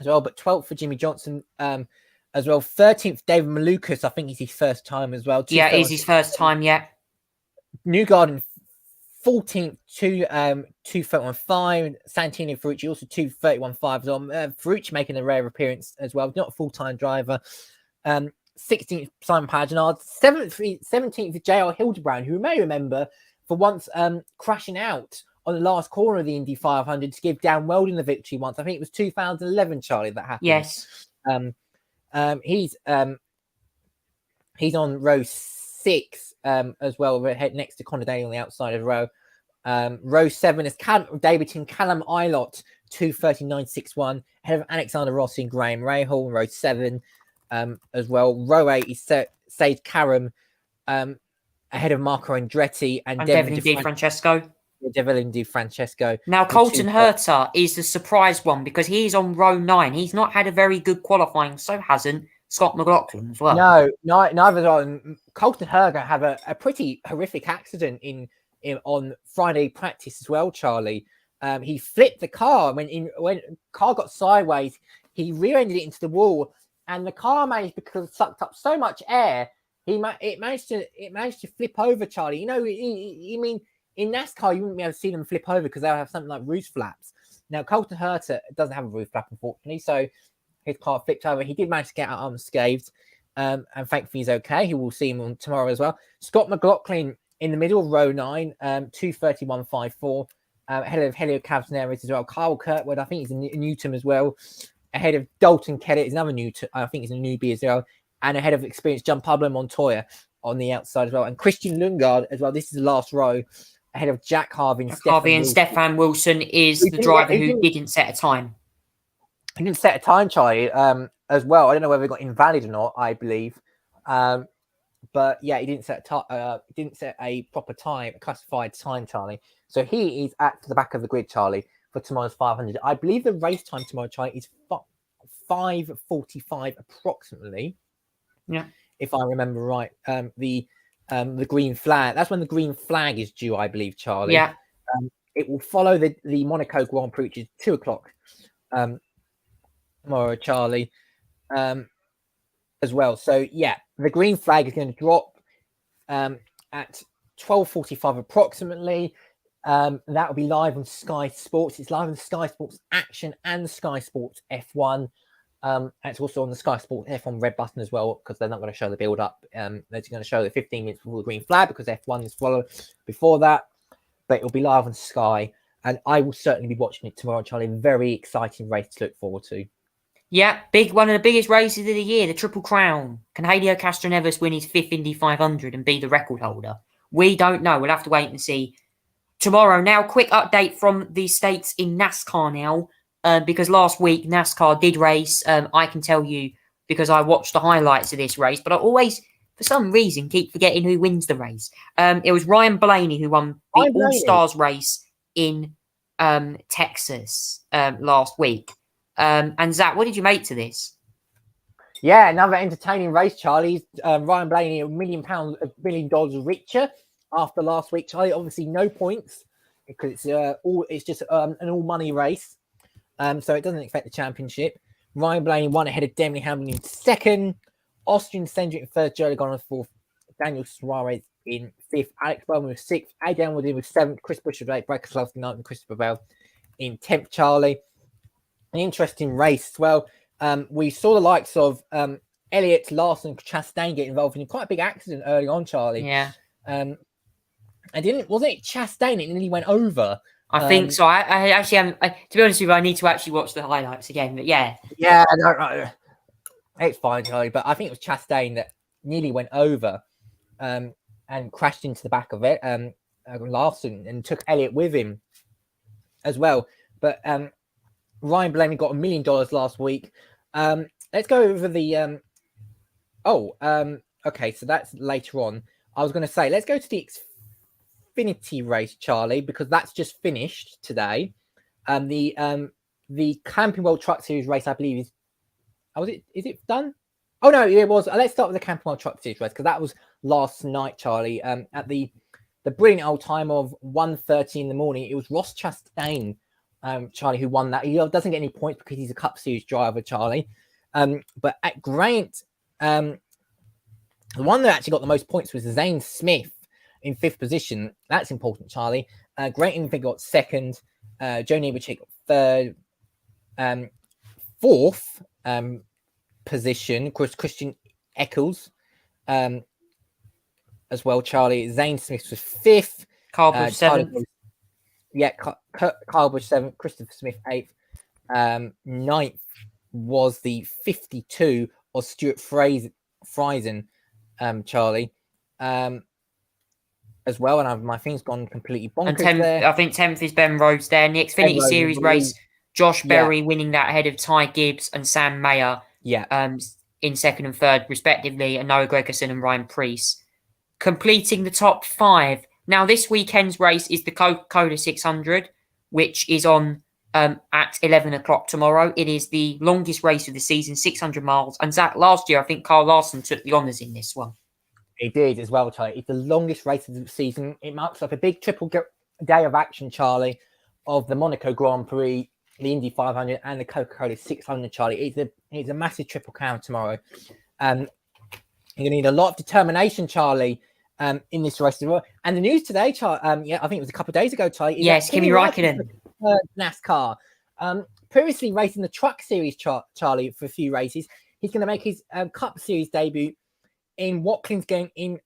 well. But 12th for Jimmy Johnson as well. 13th, David Malukas. I think he's his first time as well. Yeah, it's his first time, yeah. Newgarden, 14th, 2:31.5. Santino Ferrucci also 2:31.5 as well. Ferrucci making a rare appearance as well. Not a full-time driver. 16th Simon Pagenaud, 17th JR Hildebrand, who you may remember for once crashing out on the last corner of the Indy 500 to give Dan Weldon the victory once. I think it was 2011, Charlie, that happened. Yes. He's on row 6 as well, next to Conor Daly on the outside of the row. Row 7 is debuting Callum Ilott, 2:39.61, ahead of Alexander Rossi and Graham Rahal. Row 7 as well. Row 8 is Sage Karam ahead of Marco Andretti and Devlin Di Francesco. Devlin Di Francesco. Now, Colton Herta is the surprise one because he's on row 9. He's not had a very good qualifying, so hasn't Scott McLaughlin as well. No, neither on Colton Herta had a pretty horrific accident on Friday practice as well, Charlie. He flipped the car when car got sideways. He rear-ended it into the wall, and the car managed, because it sucked up so much air, it managed to flip over, Charlie. You know, you mean in NASCAR you wouldn't be able to see them flip over because they'll have something like roof flaps. Now Colton Herta doesn't have a roof flap, unfortunately, so his car flipped over. He did manage to get out unscathed, and thankfully he's okay. He will see him on tomorrow as well. Scott McLaughlin in the middle, row 9, 2:31.54, ahead of Helio Cavneris as well. Kyle Kirkwood, I think he's a Newton as well, ahead of Dalton Kellett, is another Newton, I think he's a newbie as well, and ahead of experienced Gianpablo Montoya on the outside as well, and Christian Lundgaard as well. This is the last row, ahead of Jack Harvey and Stefan Wilson is the driver who didn't set a time. He didn't set a time, Charlie, as well. I don't know whether he got invalid or not, I believe. But yeah, he didn't set a proper time, a classified time, Charlie. So he is at the back of the grid, Charlie, for tomorrow's 500. I believe the race time tomorrow, Charlie, is 5:45 approximately. Yeah, if I remember right. The green flag. That's when the green flag is due, I believe, Charlie. Yeah. It will follow the Monaco Grand Prix, which is 2:00 tomorrow, Charlie. As well. So yeah, the green flag is going to drop at 12:45 approximately. That will be live on Sky Sports. It's live on Sky Sports Action and Sky Sports F1. And it's also on the Sky Sports F1 red button as well, because they're not going to show the build up. They're just going to show the 15 minutes before the green flag, because F1 is followed before that. But it'll be live on Sky, and I will certainly be watching it tomorrow, Charlie. Very exciting race to look forward to. Yeah, one of the biggest races of the year, the Triple Crown. Can Helio Castroneves win his 5th Indy 500 and be the record holder? We don't know. We'll have to wait and see tomorrow. Now, quick update from the States in NASCAR now, because last week NASCAR did race. I can tell you because I watched the highlights of this race, but I always, for some reason, keep forgetting who wins the race. It was Ryan Blaney who won the All-Stars race in Texas last week. And Zach, what did you make to this? Yeah, another entertaining race, Charlie. Ryan Blaney, $1 million richer after last week, Charlie. Obviously, no points because it's just an all money race. So it doesn't affect the championship. Ryan Blaney won ahead of Denley Hamlin in 2nd, Austin Cindric in 3rd, Joe Logano in 4th, Daniel Suarez in 5th, Alex Bowman was 6th, Adrian Woodin was 7th, Chris Buescher was 8th, Brad Keselowski 9th, and Christopher Bell in 10th, Charlie. An interesting race as well. We saw the likes of Elliott, Larson, and Chastain get involved in quite a big accident early on, Charlie. Yeah. And wasn't it Chastain? It nearly went over. I think so. I actually haven't. To be honest with you, I need to actually watch the highlights again. But yeah. Yeah, no, it's fine, Charlie. But I think it was Chastain that nearly went over and crashed into the back of it. Larson, and took Elliott with him as well. But Ryan Blaney got $1 million last week. Let's go over the. Okay, so that's later on. I was going to say, let's go to the Xfinity race, Charlie, because that's just finished today. The Camping World Truck Series race, I believe, is it done? Oh no, it was. Let's start with the Camping World Truck Series race, because that was last night, Charlie. At the brilliant old time of 1:30 in the morning, it was Ross Chastain, Charlie, who won that. He doesn't get any points because he's a Cup Series driver, Charlie. But at Grant, the one that actually got the most points was Zane Smith in 5th position. That's important, Charlie. Grant Indy got 2nd. Joe Niebuhr got 3rd. 4th position, of course, Christian Eccles as well, Charlie. Zane Smith was 5th. Carl Bush Tyler 7th. Kyle Busch 7th, Christopher Smith 8th. 9th was the 52 of Stuart Friesen, Charlie, as well. And my thing's gone completely bonkers And 10th, there. I think 10th is Ben Rhodes there. In the Xfinity Series race, Josh Berry winning that ahead of Ty Gibbs and Sam Mayer. Yeah. In 2nd and 3rd, respectively, and Noah Gregerson and Ryan Preece. Completing the top 5. Now, this weekend's race is the Coca-Cola 600, which is on at 11 o'clock tomorrow. It is the longest race of the season, 600 miles. And Zach, last year, I think Carl Larson took the honours in this one. He did as well, Charlie. It's the longest race of the season. It marks up a big triple day of action, Charlie, of the Monaco Grand Prix, the Indy 500, and the Coca-Cola 600, Charlie. It's a massive triple crown tomorrow. You're going to need a lot of determination, Charlie, in this race as well. And the news today, Charlie, I think it was a couple of days ago, Charlie. Yes, Kimi Räikkönen. NASCAR. Previously racing the Truck Series, Charlie, for a few races. He's going to make his Cup Series debut in Watkins Glen in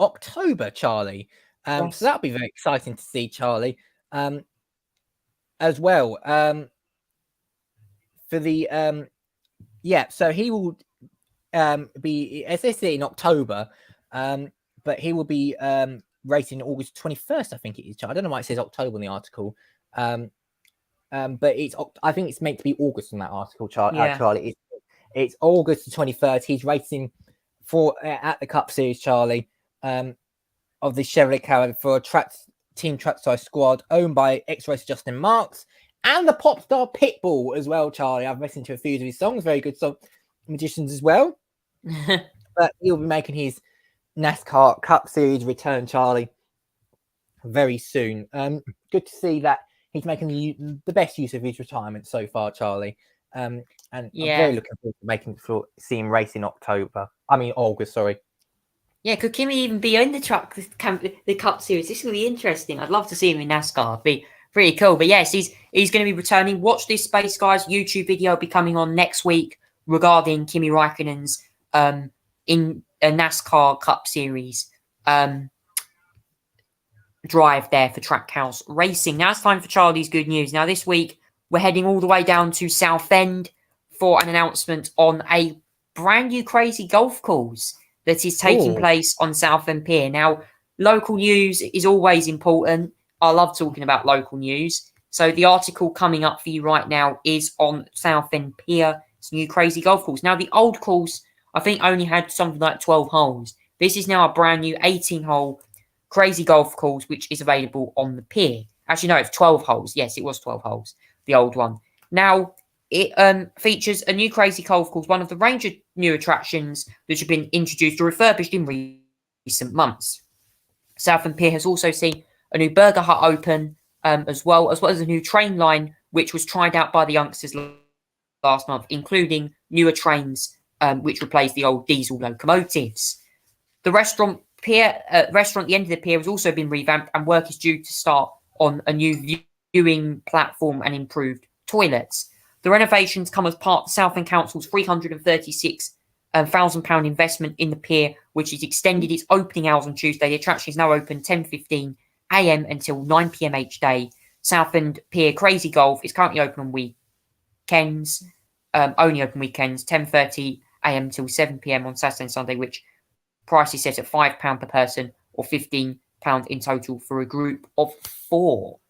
October, Charlie. Yes. So that'll be very exciting to see, Charlie. As well. For the so he will be, as I say, in October, but he will be racing August 21st, I think it is. I don't know why it says October in the article. But I think it's meant to be August in that article, Charlie. It's August the 23rd. He's racing for at the Cup Series, Charlie, of the Chevrolet Caravan for a Team Trackside squad owned by ex-racer Justin Marks and the pop star Pitbull as well, Charlie. I've listened to a few of his songs, very good song, musicians as well. But he'll be making his NASCAR Cup Series return, Charlie, very soon. Good to see that he's making the best use of his retirement so far, Charlie. And I'm very looking forward to seeing him race in August, sorry. Yeah, could Kimi even be in the Cup Series? This is going to be interesting. I'd love to see him in NASCAR. It'd be pretty cool. But yes, he's going to be returning. Watch this space, guys. YouTube video will be coming on next week regarding Kimi Räikkönen's in a NASCAR Cup Series drive there for Trackhouse Racing. Now it's time for Charlie's good news. Now this week, we're heading all the way down to Southend for an announcement on a brand new crazy golf course that is taking place on Southend Pier. Now, local news is always important. I love talking about local news. So the article coming up for you right now is on Southend Pier. It's a new crazy golf course. Now, the old course, I think, only had something like 12 holes. This is now a brand new 18-hole crazy golf course, which is available on the pier. Actually, no, it's 12 holes. Yes, it was 12 holes, the old one. Now, it features a new crazy golf course, one of the range of new attractions that have been introduced or refurbished in recent months. Southend Pier has also seen a new burger hut open, as well as a new train line, which was tried out by the youngsters last month, including newer trains, which replace the old diesel locomotives. The restaurant at the end of the pier has also been revamped, and work is due to start on a new viewing platform and improved toilets. The renovations come as part of Southend Council's £336,000 investment in the pier, which has extended its opening hours on Tuesday. The attraction is now open 10:15 a.m. until 9 p.m. each day. Southend Pier Crazy Golf is currently open on weekends, only open weekends, 10:30 a.m. till 7 p.m. on Saturday and Sunday, which price is set at £5 per person or £15 in total for a group of 4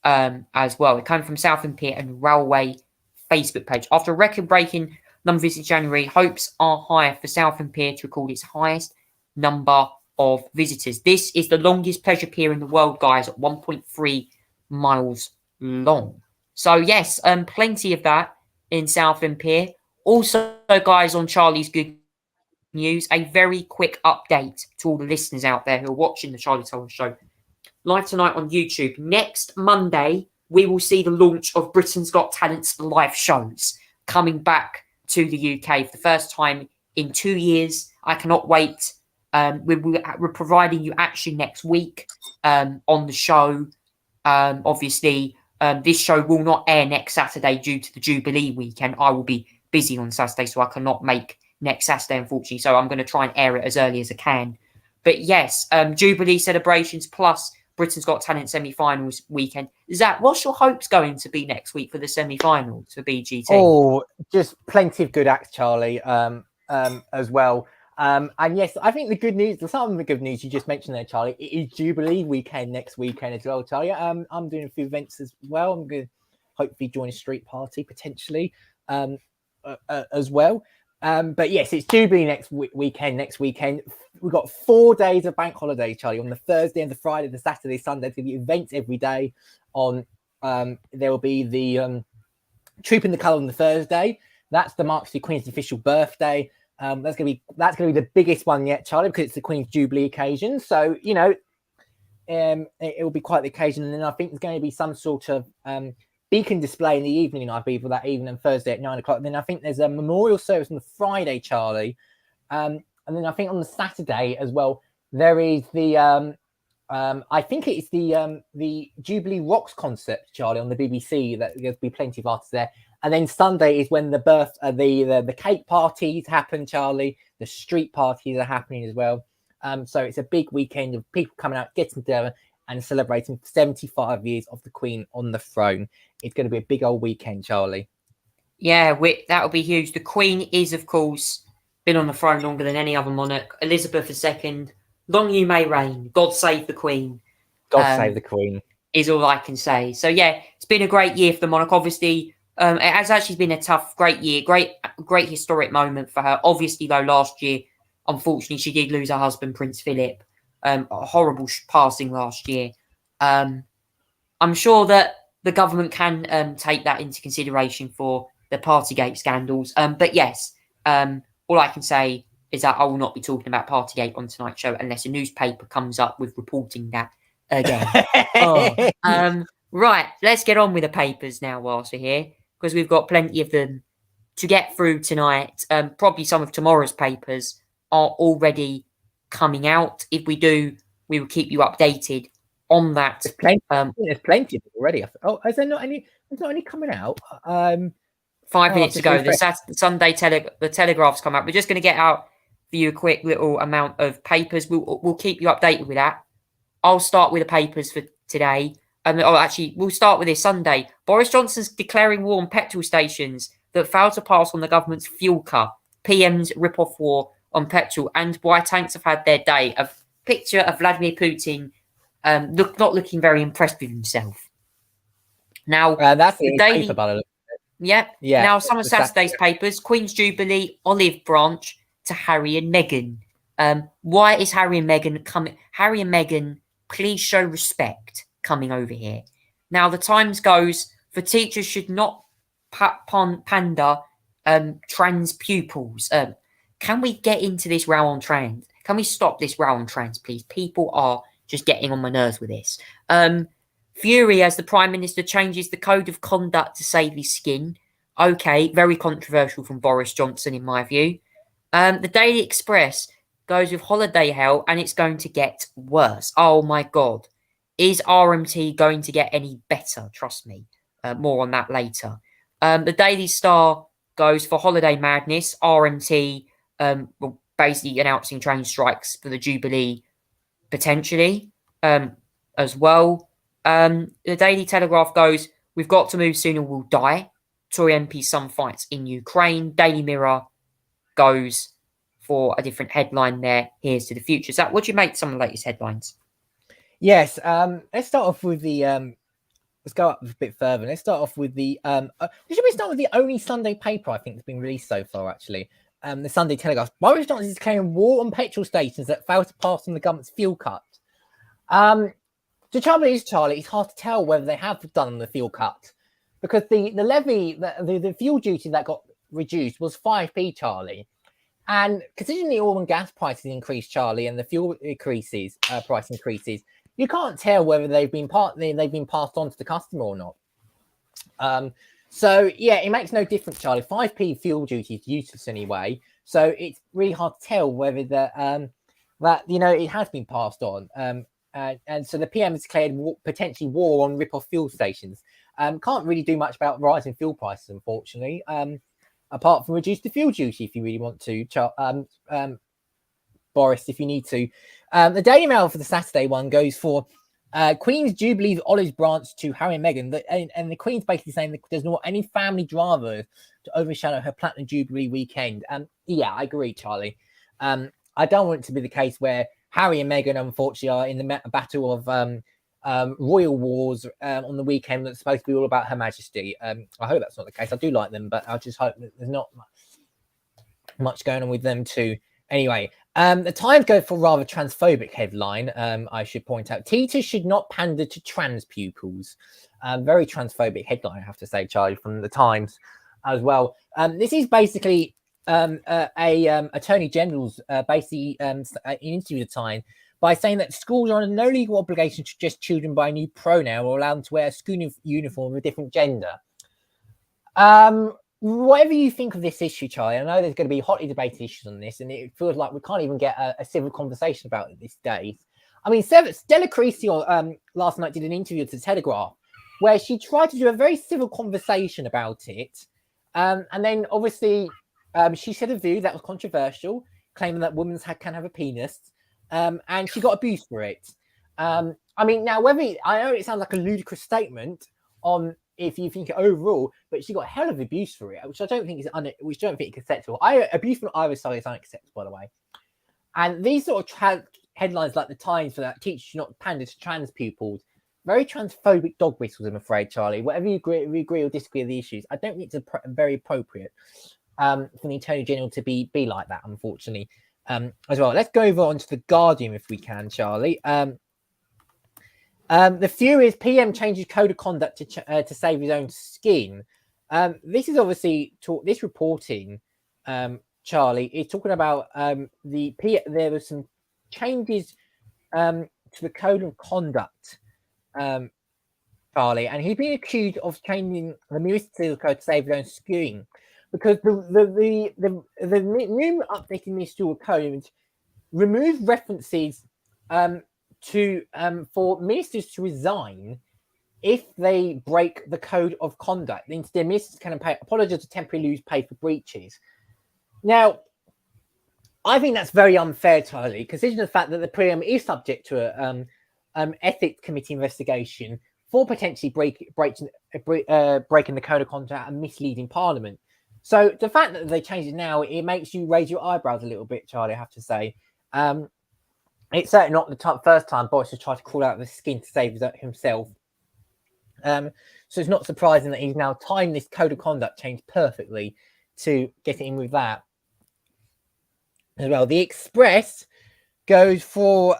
as well. It came from Southend Pier and Railway Facebook page. After a record-breaking number of visits in January, hopes are higher for Southend Pier to record its highest number of visitors. This is the longest pleasure pier in the world, guys, at 1.3 miles long. So, yes, plenty of that in Southend Pier. Also, guys, on Charlie's Good News, a very quick update to all the listeners out there who are watching the Charlie Tolhurst Show live tonight on YouTube. Next Monday, we will see the launch of Britain's Got Talent's live shows coming back to the UK for the first time in 2 years. I cannot wait. We're providing you action next week on the show. Obviously, this show will not air next Saturday due to the Jubilee weekend. I will be busy on Saturday, so I cannot make next Saturday, unfortunately. So I'm going to try and air it as early as I can. But yes, Jubilee celebrations plus Britain's Got Talent semi-finals weekend. Zach, what's your hopes going to be next week for the semi-finals for BGT? Oh, just plenty of good acts, Charlie, as well. And yes, I think the good news, some of the good news you just mentioned there, Charlie, it is Jubilee weekend next weekend as well, Charlie. I'm doing a few events as well. I'm going to hopefully join a street party potentially as well. But yes, it's Jubilee next weekend. We've got 4 days of bank holiday, Charlie. On the Thursday and the Friday, the Saturday, Sunday, there's going to be events every day. On there will be the Troop in the Colour on the Thursday. That's the marks the Queen's official birthday. That's gonna be the biggest one yet, Charlie, because it's the Queen's Jubilee occasion. So it will be quite the occasion. And then I think there's going to be some sort of beacon display in the evening, I believe, for that evening and Thursday at 9 o'clock. And then I think there's a memorial service on the Friday, Charlie. And then I think on the Saturday as well, there is the I think it's the Jubilee Rocks concert, Charlie, on the BBC. That there'll be plenty of artists there. And then Sunday is when the cake parties happen, Charlie. The street parties are happening as well. So it's a big weekend of people coming out, getting together and celebrating 75 years of the Queen on the throne. It's going to be a big old weekend, Charlie. Yeah, that'll be huge. The Queen is, of course, been on the throne longer than any other monarch. Elizabeth II, long you may reign. God save the Queen. God save the Queen. Is all I can say. So, yeah, it's been a great year for the monarch. Obviously, it has actually been a great year. Great historic moment for her. Obviously, though, last year, unfortunately, she did lose her husband, Prince Philip. A horrible passing last year. I'm sure that the government can take that into consideration for the Partygate scandals. But yes, all I can say is that I will not be talking about Partygate on tonight's show unless a newspaper comes up with reporting that again. Right, let's get on with the papers now whilst we're here, because we've got plenty of them to get through tonight. Probably some of tomorrow's papers are already coming out. If we do, we will keep you updated on that. There's plenty of it already. Oh, is there not any? There's not any coming out. 5 minutes ago, the Sunday the Telegraph's come out. We're just going to get out for you a quick little amount of papers. We'll keep you updated with that. I'll start with the papers for today. We'll start with this Sunday. Boris Johnson's declaring war on petrol stations that fail to pass on the government's fuel cut. PM's rip-off war on petrol, and why tanks have had their day. A picture of Vladimir Putin not looking very impressed with himself. Now, that's the daily daily... paper, Yeah. Now, some of Saturday's papers, Queen's Jubilee olive branch to Harry and Meghan. Why is Harry and Meghan coming? Harry and Meghan, please show respect coming over here. Now, the Times goes, for teachers should not pander trans pupils. Can we get into this row on trans? Can we stop this row on trans, please? People are just getting on my nerves with this. Fury as the Prime Minister changes the code of conduct to save his skin. Okay, very controversial from Boris Johnson, in my view. The Daily Express goes with holiday hell, and it's going to get worse. Oh, my God. Is RMT going to get any better? Trust me. More on that later. The Daily Star goes for holiday madness. RMT basically announcing train strikes for the Jubilee, potentially, as well. The Daily Telegraph goes, we've got to move soon or we'll die. Tory MP's son fights in Ukraine. Daily Mirror goes for a different headline there. Here's to the future. Zach, what do you make of some of the latest headlines? Yes, let's start off with the let's go up a bit further. Let's start off with the should we start with the only Sunday paper I think that's been released so far, actually. The Sunday Telegraph. Boris Johnson is declaring war on petrol stations that fail to pass on the government's fuel cut. The trouble is, Charlie, it's hard to tell whether they have done the fuel cut, because the levy, the fuel duty that got reduced was 5p, Charlie. And considering the oil and gas prices increased, Charlie, and the fuel increases, price increases, you can't tell whether they've been passed on to the customer or not. So yeah, it makes no difference, Charlie. 5p fuel duty is useless anyway, so it's really hard to tell whether that it has been passed on. And so the PM has declared potentially war on rip-off fuel stations. Can't really do much about rising fuel prices, unfortunately. apart from reduce the fuel duty if you really want to, Boris, if you need to. The Daily Mail for the Saturday one goes for Queen's Jubilee olive branch to Harry and Meghan. And the Queen's basically saying that there's not any family drama to overshadow her Platinum Jubilee weekend. Yeah, I agree, Charlie. I don't want it to be the case where Harry and Meghan, unfortunately, are in the battle of royal wars on the weekend that's supposed to be all about Her Majesty. I hope that's not the case. I do like them, but I just hope that there's not much going on with them too. Anyway, the Times go for a rather transphobic headline. I should point out, teachers should not pander to trans pupils. Very transphobic headline, I have to say, Charlie, from the Times as well. This is basically Attorney General's basically an interview at the time by saying that schools are under no legal obligation to suggest children by a new pronoun or allow them to wear a school uniform of a different gender. Whatever you think of this issue, Charlie, I know there's going to be hotly debated issues on this, and it feels like we can't even get a civil conversation about it these days. I mean, Stella Creasy last night did an interview to the Telegraph where she tried to do a very civil conversation about it. And then obviously she said a view that was controversial, claiming that women can have a penis, and she got abused for it. I mean, now I know it sounds like a ludicrous statement on if you think it overall, but she got a hell of abuse for it, which I don't think is acceptable. Abuse from either side is unacceptable, by the way. And these sort of headlines, like the Times for that, teachers should not pander to trans pupils. Very transphobic dog whistles, I'm afraid, Charlie. Whatever you agree or disagree with the issues, I don't think it's very appropriate for the Attorney General to be like that, unfortunately, as well. Let's go over onto the Guardian if we can, Charlie. The furious PM changes code of conduct to save his own skin. This is obviously this reporting, Charlie, is talking about there were some changes to the code of conduct, Charlie, and he's been accused of changing the ministerial code to save his own skin because the new updated ministerial code removed references for ministers to resign if they break the code of conduct. Instead, ministers can apologize to temporarily lose pay for breaches. Now, I think that's very unfair, Charlie, considering the fact that the PM is subject to ethics committee investigation for potentially breaking the code of conduct and misleading Parliament. So the fact that they changed it now, it makes you raise your eyebrows a little bit, Charlie, I have to say. It's certainly not the first time Boris has tried to crawl out of his skin to save himself. So it's not surprising that he's now timed this code of conduct change perfectly to get in with that as well. The Express goes for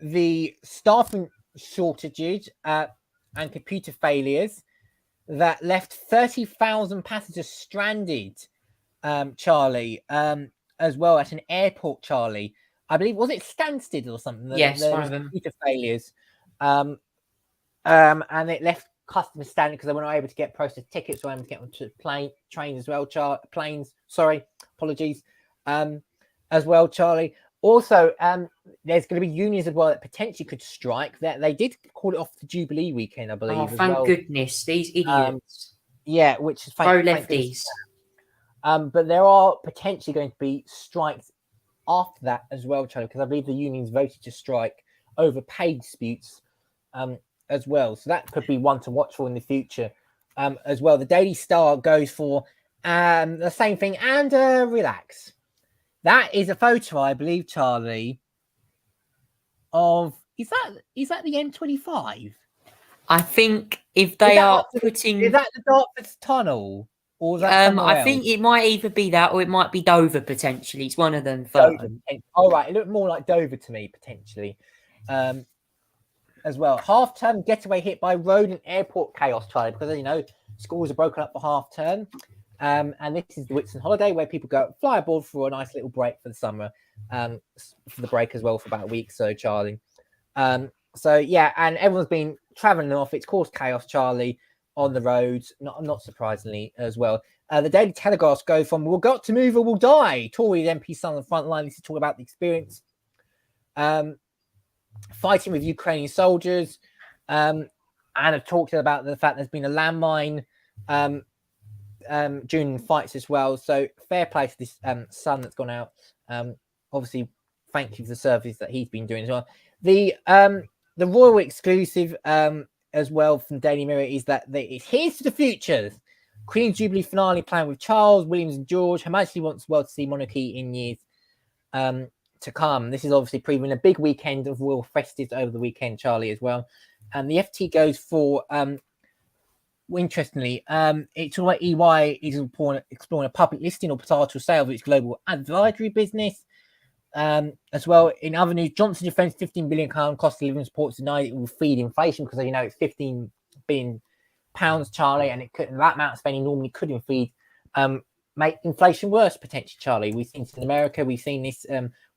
the staffing shortages and computer failures that left 30,000 passengers stranded, Charlie, as well at an airport, Charlie. I believe, was it Stansted or something? Yes, one of them. Computer failures. And it left customers standing because they were not able to get processed tickets or able to get onto trains as well. Apologies. As well, Charlie. Also, there's going to be unions as well that potentially could strike. That they did call it off the Jubilee weekend, I believe. Oh, thank goodness, these idiots. Yeah, which is pro lefties. But there are potentially going to be strikes after that as well, Charlie, because I believe the unions voted to strike over pay disputes as well. So that could be one to watch for in the future as well. The Daily Star goes for the same thing and relax. That is a photo, I believe, Charlie, of is that the M25? I think if they are putting is that the Dartford Tunnel? Or I think it might either be that or it might be Dover potentially. It's one of them. All right, it looked more like Dover to me potentially, as well. Half-term getaway hit by road and airport chaos, Charlie, because schools are broken up for half-term, and this is the Whitsun holiday where people go fly aboard for a nice little break for the summer, for the break as well for about a week. So, Charlie, so yeah, and everyone's been travelling off. It's caused chaos, Charlie, on the roads, not surprisingly as well. The Daily Telegraph go from "we've got to move or we'll die." Tory MP on the front line. This is talk about the experience fighting with Ukrainian soldiers, and have talked about the fact there's been a landmine June fights as well. So fair play to this son that's gone out. Obviously, thank you for the service that he's been doing as well. The royal exclusive as well from Daily Mirror is that it's Here's to the Future. Queen's Jubilee finale planned with Charles, Williams, and George. Her Majesty wants the world to see monarchy in years to come. This is obviously proving a big weekend of royal festivities over the weekend, Charlie, as well. And the FT goes for, interestingly, it's all like EY is exploring a public listing or potential sale of its global advisory business. As well, in other news, Johnson defends £15 billion cost of living support tonight. It will feed inflation because, it's £15 billion, Charlie, and that amount of spending normally couldn't feed make inflation worse, potentially, Charlie. We've seen this in America, we've seen this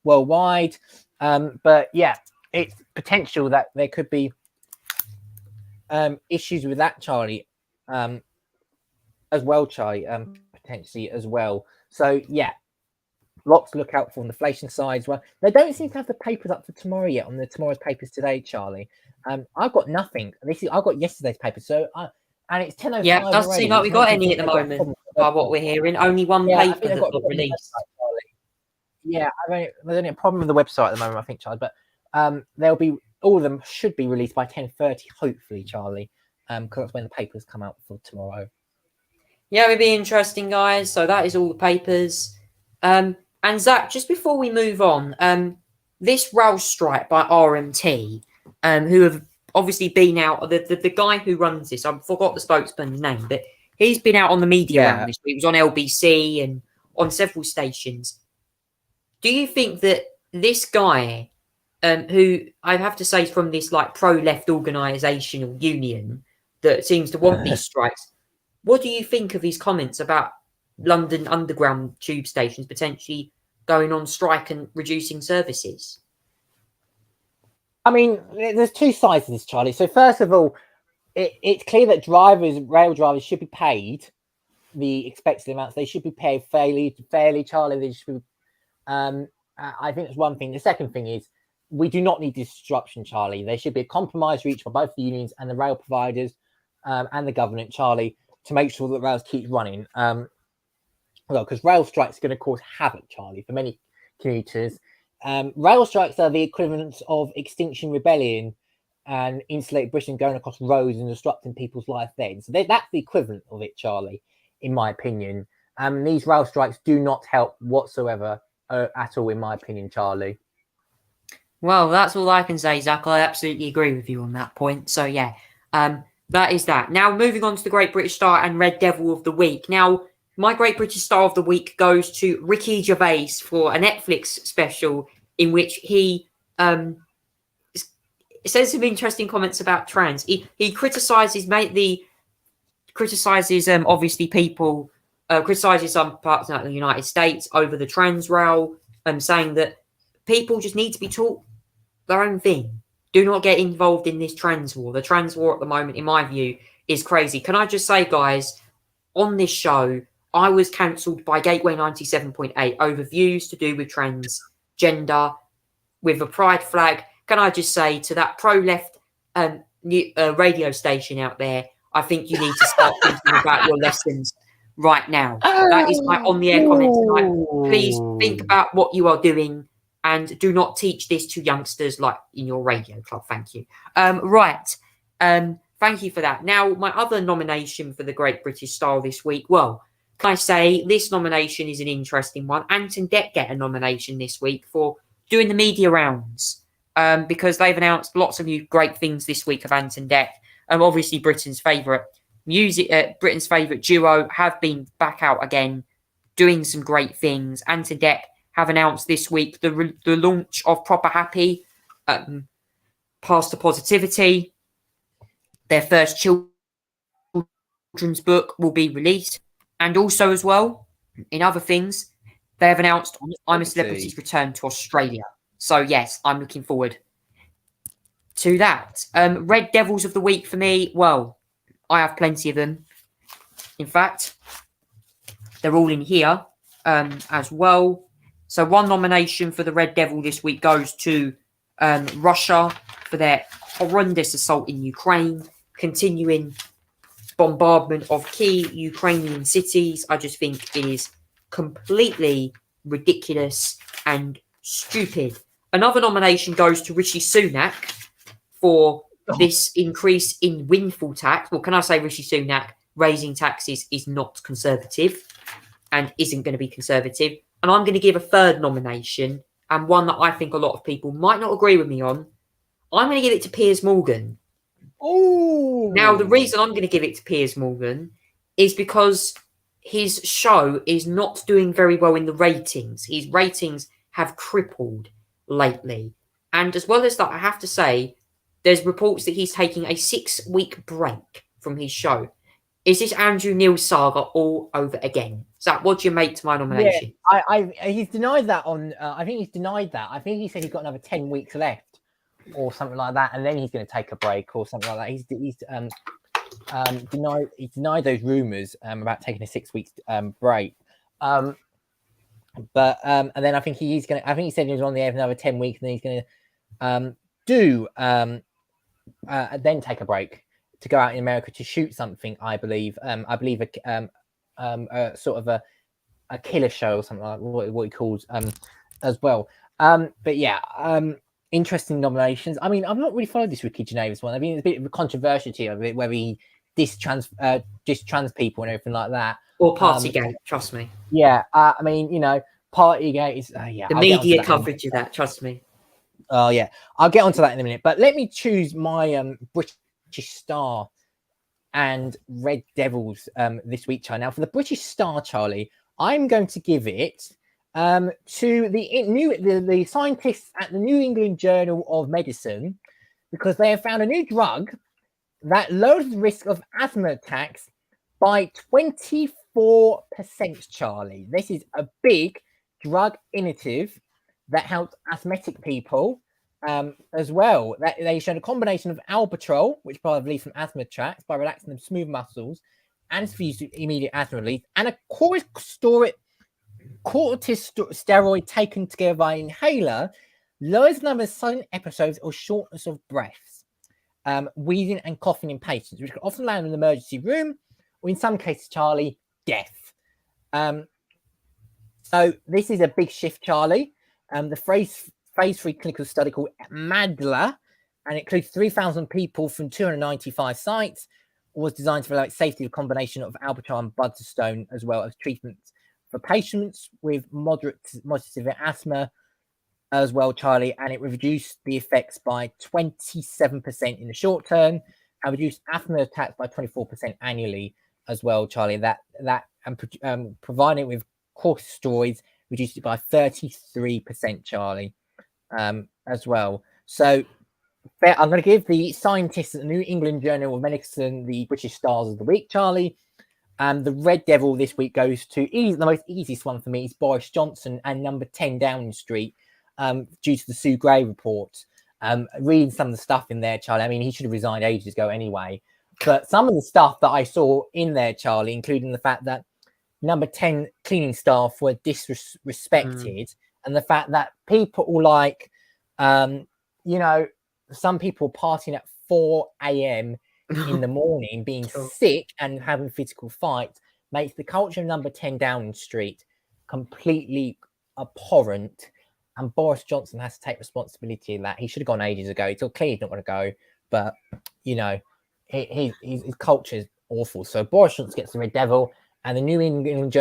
worldwide. But yeah, it's potential that there could be issues with that, Charlie, as well, Charlie, potentially as well. So yeah, lots to look out for on the inflation side as well. They don't seem to have the papers up for tomorrow yet on the tomorrow's papers today, Charlie. I've got nothing. I've got yesterday's papers, so and it's 10:05. Yeah, it doesn't seem like we got any at the moment. By what we're hearing, only one paper that got released. Yeah, there's only a problem with the website at the moment, I think, Charlie. But there'll be all of them should be released by 10:30, hopefully, Charlie. Because that's when the papers come out for tomorrow. Yeah, it'll be interesting, guys. So that is all the papers. And Zach, just before we move on, this rail strike by RMT, who have obviously been out, the guy who runs this, I forgot the spokesman's name, but he's been out on the media around this week. He was on LBC and on several stations. Do you think that this guy, who I have to say is from this like pro-left organisational union that seems to want these strikes, what do you think of his comments about London Underground tube stations potentially going on strike and reducing services? I mean, there's two sides to this, Charlie. So first of all, it's clear that rail drivers should be paid the expected amounts. They should be paid fairly, Charlie. They should be, I think that's one thing. The second thing is we do not need this disruption, Charlie. There should be a compromise reached by both the unions and the rail providers and the government, Charlie, to make sure that rails keep running. Because rail strikes are going to cause havoc, Charlie, for many commuters. Rail strikes are the equivalent of Extinction Rebellion and Insulate Britain going across roads and disrupting people's life then. So that's the equivalent of it, Charlie, in my opinion. These rail strikes do not help whatsoever at all, in my opinion, Charlie. Well, that's all I can say, Zach. I absolutely agree with you on that point. So, yeah, that is that. Now, moving on to the Great British Star and Red Devil of the Week. Now, my Great British Star of the Week goes to Ricky Gervais for a Netflix special in which he says some interesting comments about trans. He criticises obviously people, criticises some parts of the United States over the trans rail, saying that people just need to be taught their own thing. Do not get involved in this trans war. The trans war at the moment, in my view, is crazy. Can I just say, guys, on this show, I was cancelled by Gateway 97.8 over views to do with transgender, with a pride flag. Can I just say to that pro-left radio station out there, I think you need to start thinking about your lessons right now. That is my on-the-air comment tonight. Please think about what you are doing and do not teach this to youngsters like in your radio club. Thank you. Right. Thank you for that. Now, my other nomination for the Great British Star this week, well, can I say this nomination is an interesting one. Ant and Dec get a nomination this week for doing the media rounds because they've announced lots of new great things this week of Ant and Dec. Obviously, Britain's favourite duo have been back out again, doing some great things. Ant and Dec have announced this week the launch of Proper Happy, Past to Positivity. Their first children's book will be released. And also as well, in other things, they have announced I'm a Celebrity's return to Australia. So yes, I'm looking forward to that. Red Devils of the Week for me, well, I have plenty of them. In fact, they're all in here as well. So one nomination for the Red Devil this week goes to Russia for their horrendous assault in Ukraine, continuing bombardment of key Ukrainian cities. I just think it is completely ridiculous and stupid. Another nomination goes to Rishi Sunak for this increase in windfall tax. Well, can I say Rishi Sunak raising taxes is not conservative and isn't going to be conservative. And I'm going to give a third nomination, and one that I think a lot of people might not agree with me on. I'm going to give it to Piers Morgan. Oh, Now, the reason I'm going to give it to Piers Morgan is because his show is not doing very well in the ratings. His ratings have crippled lately. And as well as that, I have to say, there's reports that he's taking a 6-week break from his show. Is this Andrew Neil saga all over again? Zach, what do you make to my nomination? Yeah, he's denied that on. I think he's denied that. I think he said he's got another 10 weeks left, or something like that, and then he's going to take a break or something like that. He's denied those rumours about taking a 6 week break. And then I think he's going to. I think he said he was on the air for another 10 weeks, and then he's going to then take a break to go out in America to shoot something. I believe a sort of a killer show or something like what he calls as well. But yeah, interesting nominations. I mean, I've not really followed this Ricky Gervais one. I mean, there's a bit of a controversy of it where he dissed trans people and everything like that. Or Partygate, trust me. Yeah, I mean, you know, Partygate is the media coverage of that, trust me. Oh yeah, I'll get onto that in a minute. But let me choose my British Star and Red Devils this week, Charlie. Now, for the British Star, Charlie, I'm going to give it to the scientists at the New England Journal of Medicine, because they have found a new drug that lowers the risk of asthma attacks by 24%, Charlie. This is a big drug innovative that helps asthmatic people as well. That they showed a combination of albuterol, which provides relief from asthma attacks by relaxing the smooth muscles and fused to immediate asthma relief, and a corticosteroid taken together by inhaler lowers the number of sudden episodes of shortness of breath, wheezing and coughing in patients, which can often land in the emergency room, or in some cases, Charlie, death. So this is a big shift, Charlie. The phase 3 clinical study called MADLA, and it includes 3,000 people from 295 sites, was designed to evaluate safety of a combination of albuterol and budestone, as well as treatments for patients with moderate to severe asthma as well, Charlie, and it reduced the effects by 27% in the short term and reduced asthma attacks by 24% annually as well, Charlie. Providing it with corticosteroids reduced it by 33%, Charlie, as well. So I'm going to give the scientists at the New England Journal of Medicine the British Stars of the Week, Charlie. The Red Devil this week goes to the most easiest one for me is Boris Johnson and number 10 Downing Street, due to the Sue Gray report. Reading some of the stuff in there, Charlie. I mean, he should have resigned ages ago anyway. But some of the stuff that I saw in there, Charlie, including the fact that number 10 cleaning staff were disrespected, and the fact that people like, some people partying at 4 a.m. in the morning, being sick and having physical fights, makes the culture of number 10 Downing Street completely abhorrent. And Boris Johnson has to take responsibility in that. He should have gone ages ago. It's all clear he's not going to go, but his culture is awful. So Boris Johnson gets the Red Devil, and the New England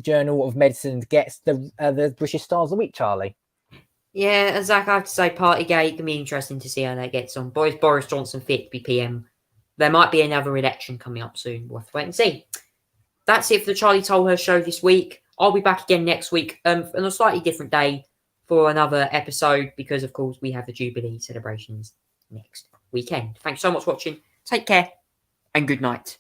Journal of Medicine gets the British Stars of the Week, Charlie. Yeah, and Zach, I have to say, Partygate can be interesting to see how that gets on. Boris Johnson fit to be PM. There might be another election coming up soon. We'll have to wait and see. That's it for the Charlie Tolhurst show this week. I'll be back again next week on a slightly different day for another episode, because, of course, we have the Jubilee celebrations next weekend. Thanks so much for watching. Take care and good night.